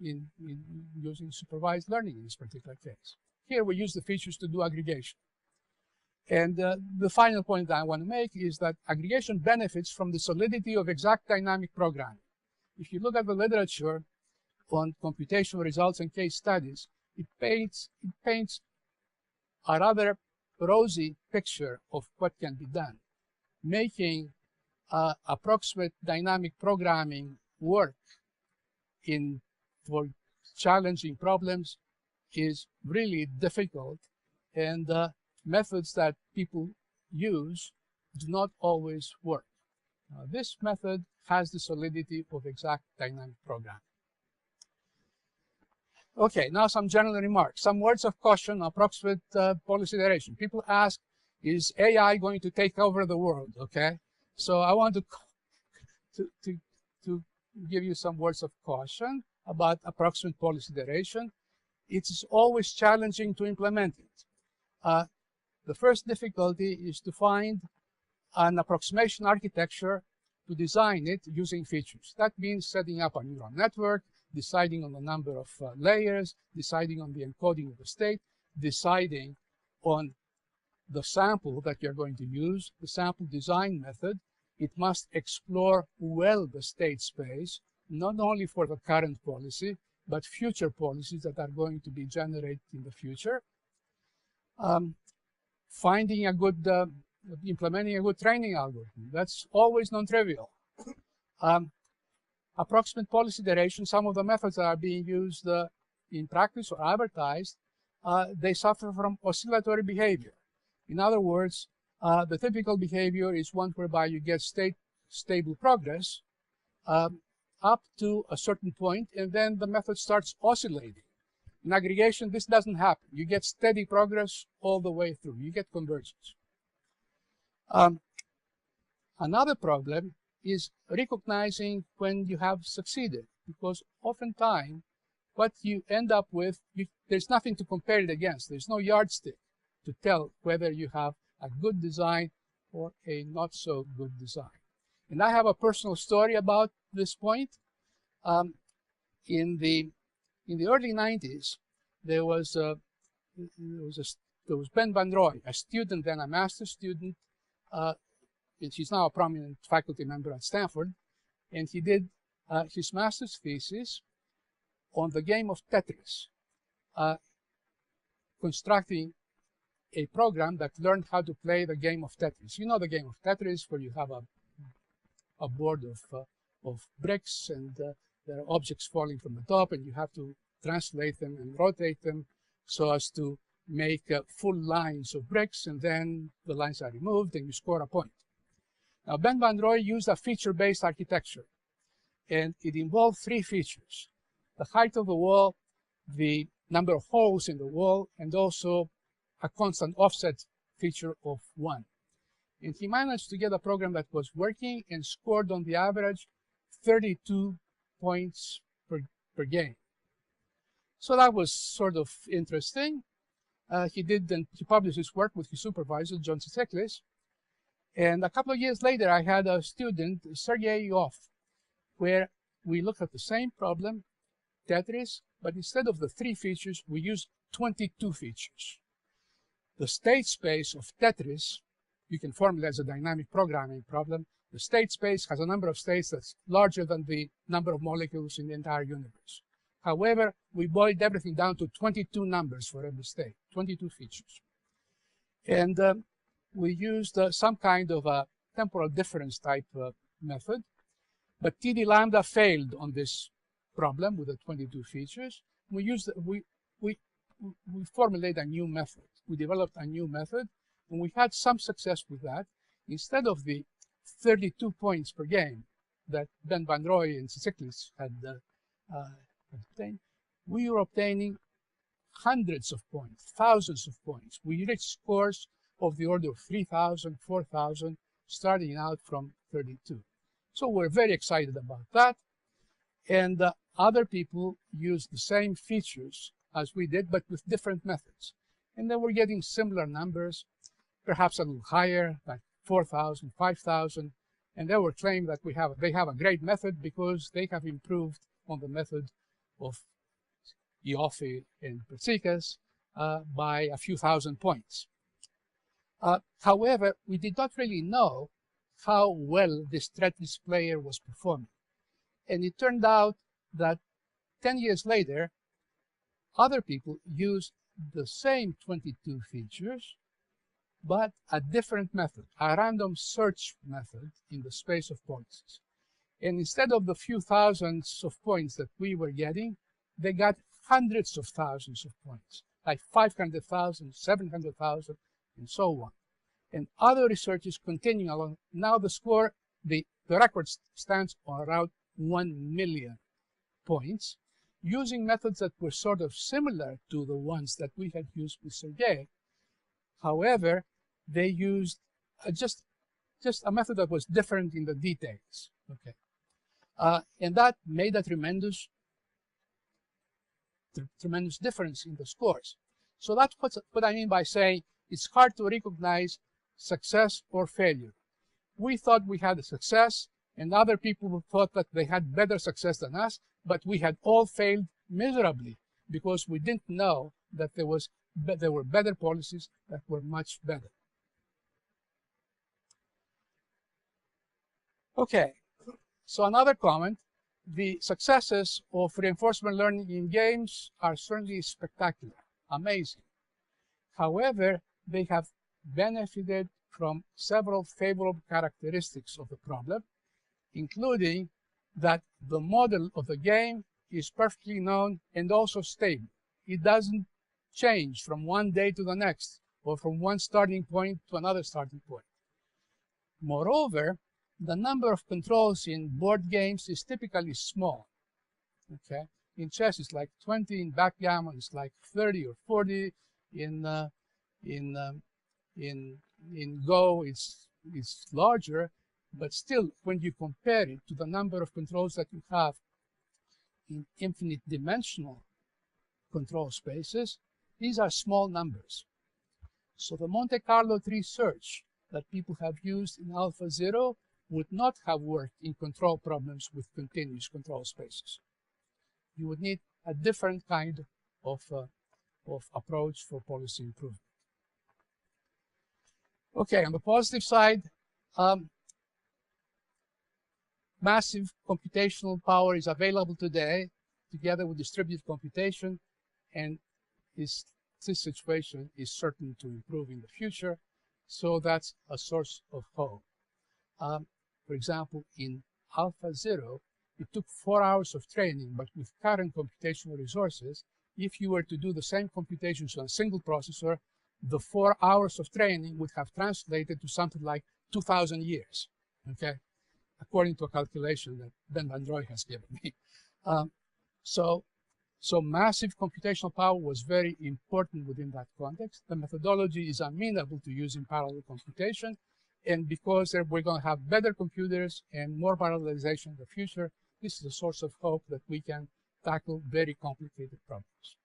using supervised learning in this particular case. Here we use the features to do aggregation. And the final point that I want to make is that aggregation benefits from the solidity of exact dynamic programming. If you look at the literature on computational results and case studies, it paints a rather rosy picture of what can be done. Making approximate dynamic programming work for challenging problems is really difficult, and methods that people use do not always work. This method has the solidity of exact dynamic programming. Okay, now some general remarks. Some words of caution on approximate policy iteration. People ask, is AI going to take over the world? Okay, so I want to give you some words of caution about approximate policy iteration. It is always challenging to implement it. The first difficulty is to find an approximation architecture to design it using features. That means setting up a neural network, deciding on the number of layers, deciding on the encoding of the state, deciding on the sample that you're going to use, the sample design method. It must explore well the state space, not only for the current policy, but future policies that are going to be generated in the future. Finding a good, implementing a good training algorithm, that's always non-trivial. Approximate policy iteration, some of the methods that are being used in practice or advertised, they suffer from oscillatory behavior. In other words, the typical behavior is one whereby you get stable progress up to a certain point, and then the method starts oscillating. In aggregation, this doesn't happen. You get steady progress all the way through. You get convergence. Another problem is recognizing when you have succeeded, because oftentimes what you end up with, there's nothing to compare it against. There's no yardstick to tell whether you have a good design or a not so good design. And I have a personal story about this point. In the early 90s, there was Ben Van Roy, a student and a master's student. And he's now a prominent faculty member at Stanford. And he did his master's thesis on the game of Tetris, constructing a program that learned how to play the game of Tetris. You know the game of Tetris, where you have a board of bricks, and there are objects falling from the top, and you have to translate them and rotate them so as to make full lines of bricks, and then the lines are removed and you score a point. Now, Ben Van Roy used a feature-based architecture, and it involved three features: the height of the wall, the number of holes in the wall, and also a constant offset feature of 1. And he managed to get a program that was working and scored on the average 32 points per game. So that was sort of interesting. He published his work with his supervisor, John Tsitsiklis. And a couple of years later, I had a student, Sergei Iov, where we looked at the same problem, Tetris, but instead of the 3 features, we used 22 features. The state space of Tetris, you can formulate as a dynamic programming problem. The state space has a number of states that's larger than the number of molecules in the entire universe. However, we boiled everything down to 22 numbers for every state, 22 features. And we used some kind of a temporal difference type method, but TD lambda failed on this problem with the 22 features. We formulated a new method. We developed a new method, and we had some success with that. Instead of the 32 points per game that Ben Van Roy and Tsitsiklis had obtained, we were obtaining hundreds of points, thousands of points. We reached scores of the order of 3,000, 4,000, starting out from 32. So we're very excited about that. And other people used the same features as we did, but with different methods. And then we're getting similar numbers, perhaps a little higher, like 4,000, 5,000. And they were claiming that they have a great method because they have improved on the method of Ioffe and Persikas by a few thousand points. However, we did not really know how well this Tetris player was performing. And it turned out that 10 years later, other people used the same 22 features, but a different method, a random search method in the space of points. And instead of the few thousands of points that we were getting, they got hundreds of thousands of points, like 500,000, 700,000, and so on. And other researchers continuing along. Now the score, the record stands on around 1 million points, using methods that were sort of similar to the ones that we had used with Sergei. However, they used just a method that was different in the details. Okay, and that made a tremendous difference in the scores. So that's what I mean by saying it's hard to recognize success or failure. We thought we had a success, and other people thought that they had better success than us, but we had all failed miserably because we didn't know that there were better policies that were much better. Okay, so another comment: the successes of reinforcement learning in games are certainly spectacular, amazing. However, they have benefited from several favorable characteristics of the problem, including that the model of the game is perfectly known and also stable. It doesn't change from one day to the next or from one starting point to another starting point. Moreover, the number of controls in board games is typically small. Okay, in chess it's like 20, in backgammon it's like 30 or 40, in Go it's larger, but still, when you compare it to the number of controls that you have in infinite dimensional control spaces, these are small numbers. So the Monte Carlo tree search that people have used in AlphaZero would not have worked in control problems with continuous control spaces. You would need a different kind of approach for policy improvement. Okay, on the positive side, massive computational power is available today together with distributed computation, and this situation is certain to improve in the future. So that's a source of hope. For example, in AlphaZero, it took 4 hours of training, but with current computational resources, if you were to do the same computations on a single processor, the 4 hours of training would have translated to something like 2,000 years, okay, according to a calculation that Ben Van Droy has given me. So massive computational power was very important within that context. The methodology is amenable to using parallel computation, and because we're going to have better computers and more parallelization in the future, this is a source of hope that we can tackle very complicated problems.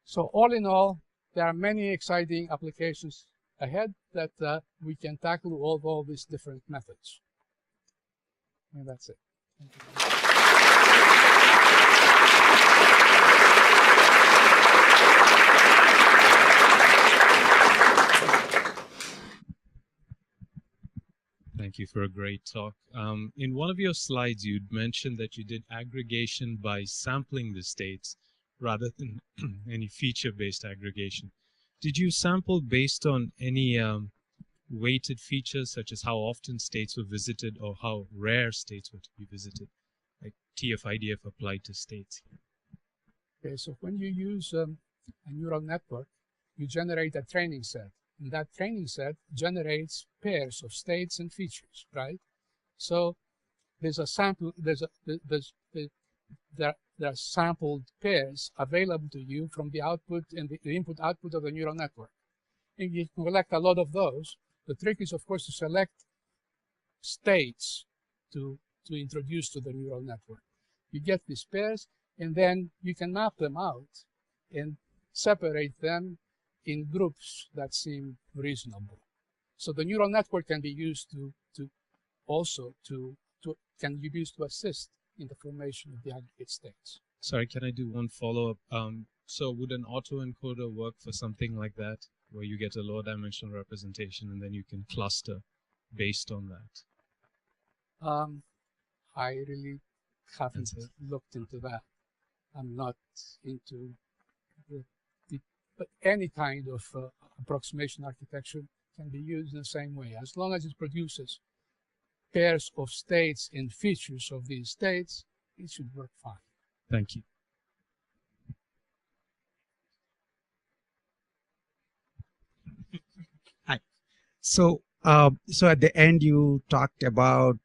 So all in all, there are many exciting applications ahead that we can tackle with all these different methods. And that's it. Thank you. Thank you for a great talk. In one of your slides, you'd mentioned that you did aggregation by sampling the states rather than any feature-based aggregation. Did you sample based on any weighted features, such as how often states were visited or how rare states were to be visited, like TF-IDF applied to states? Okay, so when you use a neural network, you generate a training set. And that training set generates pairs of states and features, right? So there's a sample, there are sampled pairs available to you from the output and the input-output of the neural network. And you can collect a lot of those. The trick is, of course, to select states to introduce to the neural network. You get these pairs, and then you can map them out and separate them in groups that seem reasonable. So the neural network can be used to assist in the formation of the aggregate states. Sorry, can I do one follow-up? So would an autoencoder work for something like that, where you get a low-dimensional representation and then you can cluster based on that? I really haven't looked into that. I'm not into but any kind of approximation architecture can be used in the same way. As long as it produces pairs of states and features of these states, it should work fine. Thank you. Hi. So at the end, you talked about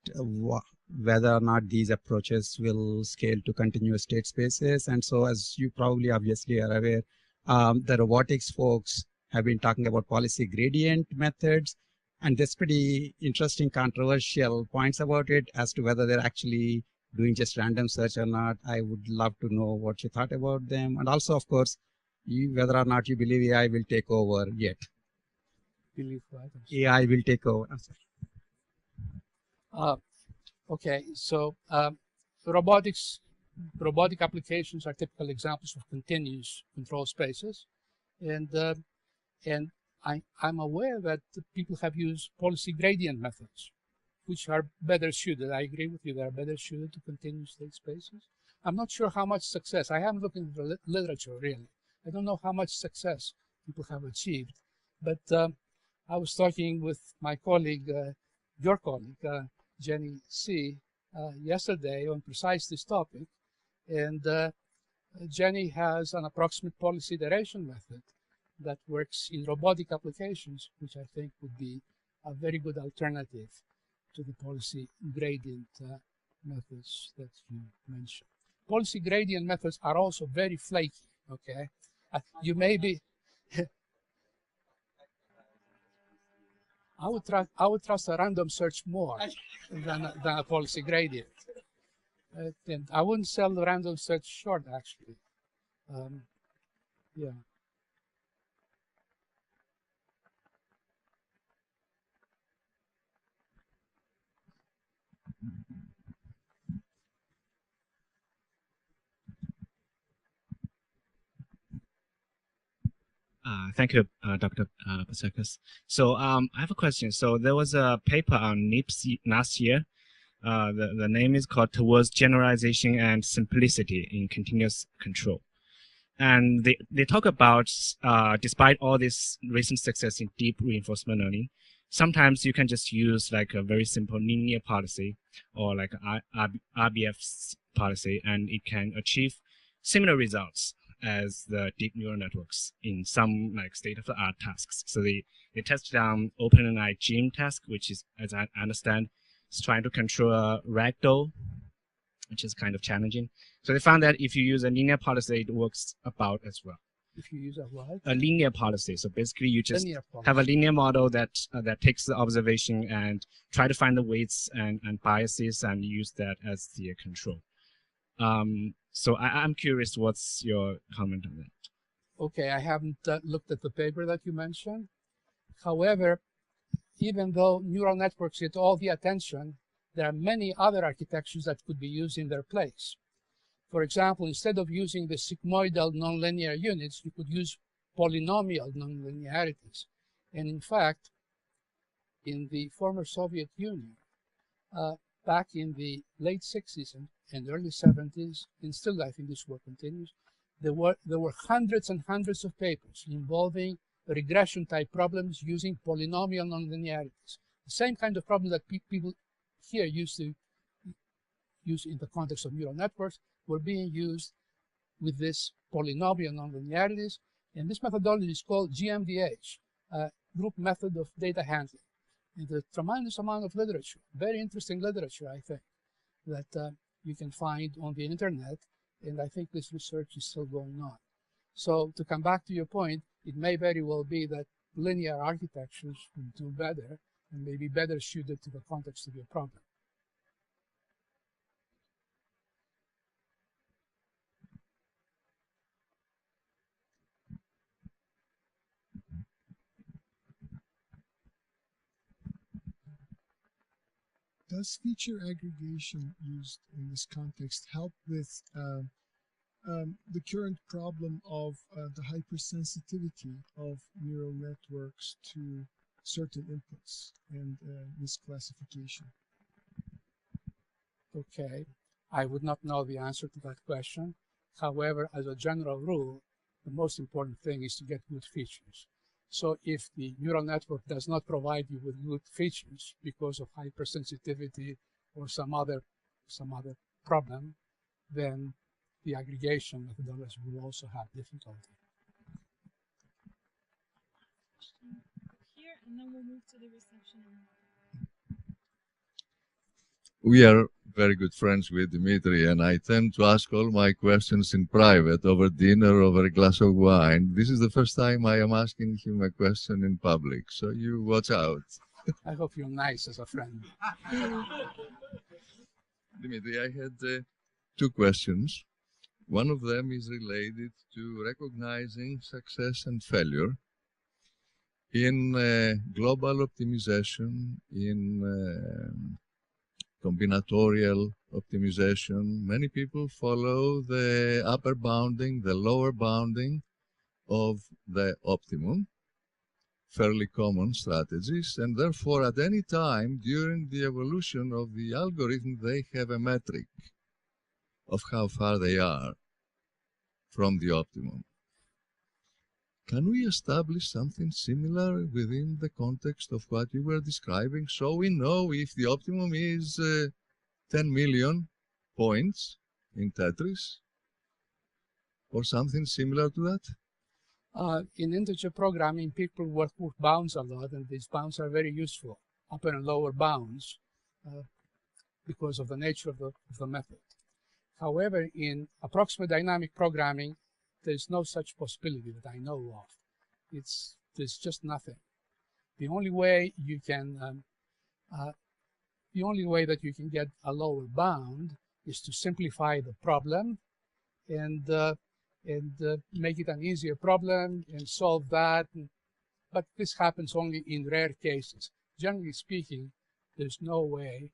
whether or not these approaches will scale to continuous state spaces. And so, as you probably obviously are aware, the robotics folks have been talking about policy gradient methods, and there's pretty interesting controversial points about it as to whether they're actually doing just random search or not. I would love to know what you thought about them, and also, of course, whether or not you believe AI will take over yet. Believe what? AI will take over. I'm sorry. Okay, so robotic applications are typical examples of continuous control spaces, and I'm aware that people have used policy gradient methods, which are better suited. I agree with you; they are better suited to continuous state spaces. I'm not sure how much success. I haven't looked into the literature really. I don't know how much success people have achieved, but I was talking with my colleague, your colleague, Jenny C, yesterday on precise this topic, and Jenny has an approximate policy iteration method that works in robotic applications, which I think would be a very good alternative to the policy gradient methods that you mentioned. Policy gradient methods are also very flaky, okay? You may be... I would trust a random search more than a policy gradient. And I wouldn't sell the random search short, actually. Yeah. Thank you, Dr. Pasakas. So I have a question. So there was a paper on NIPS last year The name is called Towards Generalization and Simplicity in Continuous Control. And they talk about, despite all this recent success in deep reinforcement learning, sometimes you can just use like a very simple linear policy or like RBF policy, and it can achieve similar results as the deep neural networks in some like state-of-the-art tasks. So they tested on OpenAI Gym task, which is, as I understand, is trying to control a ragdoll, which is kind of challenging. So they found that if you use a linear policy, it works about as well. If you use a what? A linear policy. So basically, you just have a linear model that takes the observation and try to find the weights and biases and use that as the control. So I'm curious, what's your comment on that? Okay, I haven't looked at the paper that you mentioned. However, even though neural networks get all the attention, there are many other architectures that could be used in their place. For example, instead of using the sigmoidal nonlinear units, you could use polynomial nonlinearities. And in fact, in the former Soviet Union, back in the late 60s and early 70s, and still I think this work continues, there were hundreds and hundreds of papers involving regression type problems using polynomial nonlinearities. The same kind of problem that people here used to use in the context of neural networks were being used with this polynomial nonlinearities. And this methodology is called GMDH, Group Method of Data Handling. And a tremendous amount of literature, very interesting literature, I think, that you can find on the internet. And I think this research is still going on. So to come back to your point, it may very well be that linear architectures will do better and may be better suited to the context of your problem. Does feature aggregation used in this context help with the current problem of the hypersensitivity of neural networks to certain inputs and misclassification? Okay, I would not know the answer to that question. However, as a general rule, the most important thing is to get good features. So if the neural network does not provide you with good features because of hypersensitivity or some other problem, then the aggregation methodology will also have difficulty. Here, and then we'll move to the reception. We are very good friends with Dimitri, and I tend to ask all my questions in private, over dinner, over a glass of wine. This is the first time I am asking him a question in public, so you watch out. I hope you're nice as a friend. Dimitri, I had two questions. One of them is related to recognizing success and failure. In global optimization, in combinatorial optimization, many people follow the upper bounding, the lower bounding of the optimum, fairly common strategies, and therefore at any time during the evolution of the algorithm they have a metric of how far they are from the optimum. Can we establish something similar within the context of what you were describing, so we know if the optimum is 10 million points in Tetris, or something similar to that? In integer programming, people work with bounds a lot, and these bounds are very useful, upper and lower bounds, because of the nature of the method. However, in approximate dynamic programming, there's no such possibility that I know of. There's just nothing. The only way you can get a lower bound is to simplify the problem and make it an easier problem and solve that. But this happens only in rare cases. Generally speaking, there's no way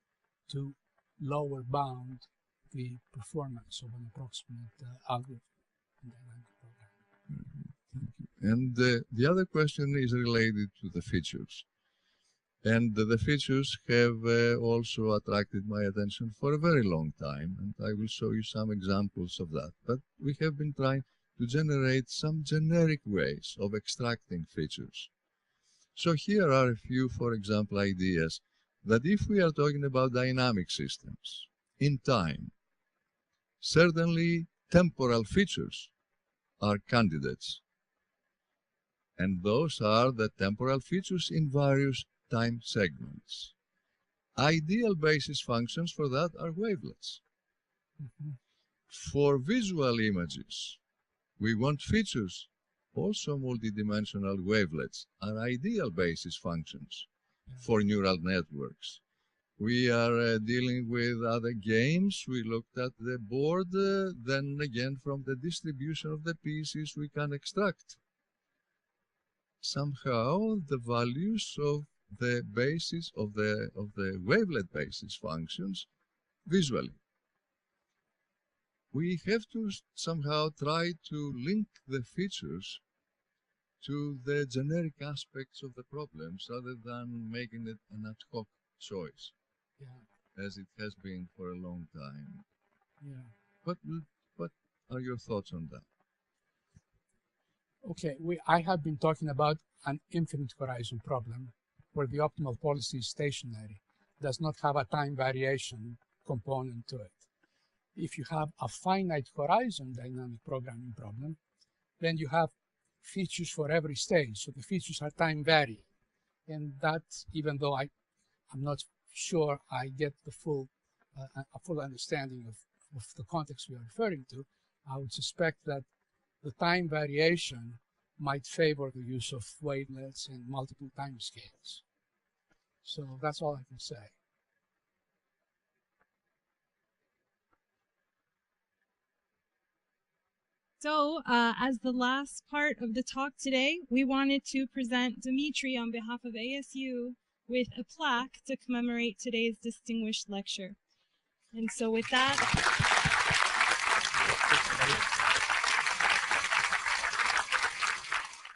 to lower bound the performance of an approximate algorithm. And the other question is related to the features. And the features have also attracted my attention for a very long time, and I will show you some examples of that. But we have been trying to generate some generic ways of extracting features. So here are a few, for example, ideas that if we are talking about dynamic systems in time, certainly temporal features are candidates. And those are the temporal features in various time segments. Ideal basis functions for that are wavelets. For visual images, we want features. Also multidimensional wavelets are ideal basis functions for neural networks. We are dealing with other games. We looked at the board. Then again, from the distribution of the pieces, we can extract somehow the values of the basis of the wavelet basis functions visually. We have to somehow try to link the features to the generic aspects of the problems rather than making it an ad hoc choice, as it has been for a long time. What are your thoughts on that? Okay, I have been talking about an infinite horizon problem where the optimal policy is stationary, does not have a time variation component to it. If you have a finite horizon dynamic programming problem, then you have features for every stage, so the features are time varying. And that, even though I'm not sure I get the full a full understanding of the context we are referring to, I would suspect that the time variation might favor the use of wavelets and multiple time scales. So that's all I can say. So, as the last part of the talk today, we wanted to present Dimitri on behalf of ASU with a plaque to commemorate today's distinguished lecture. And so with that,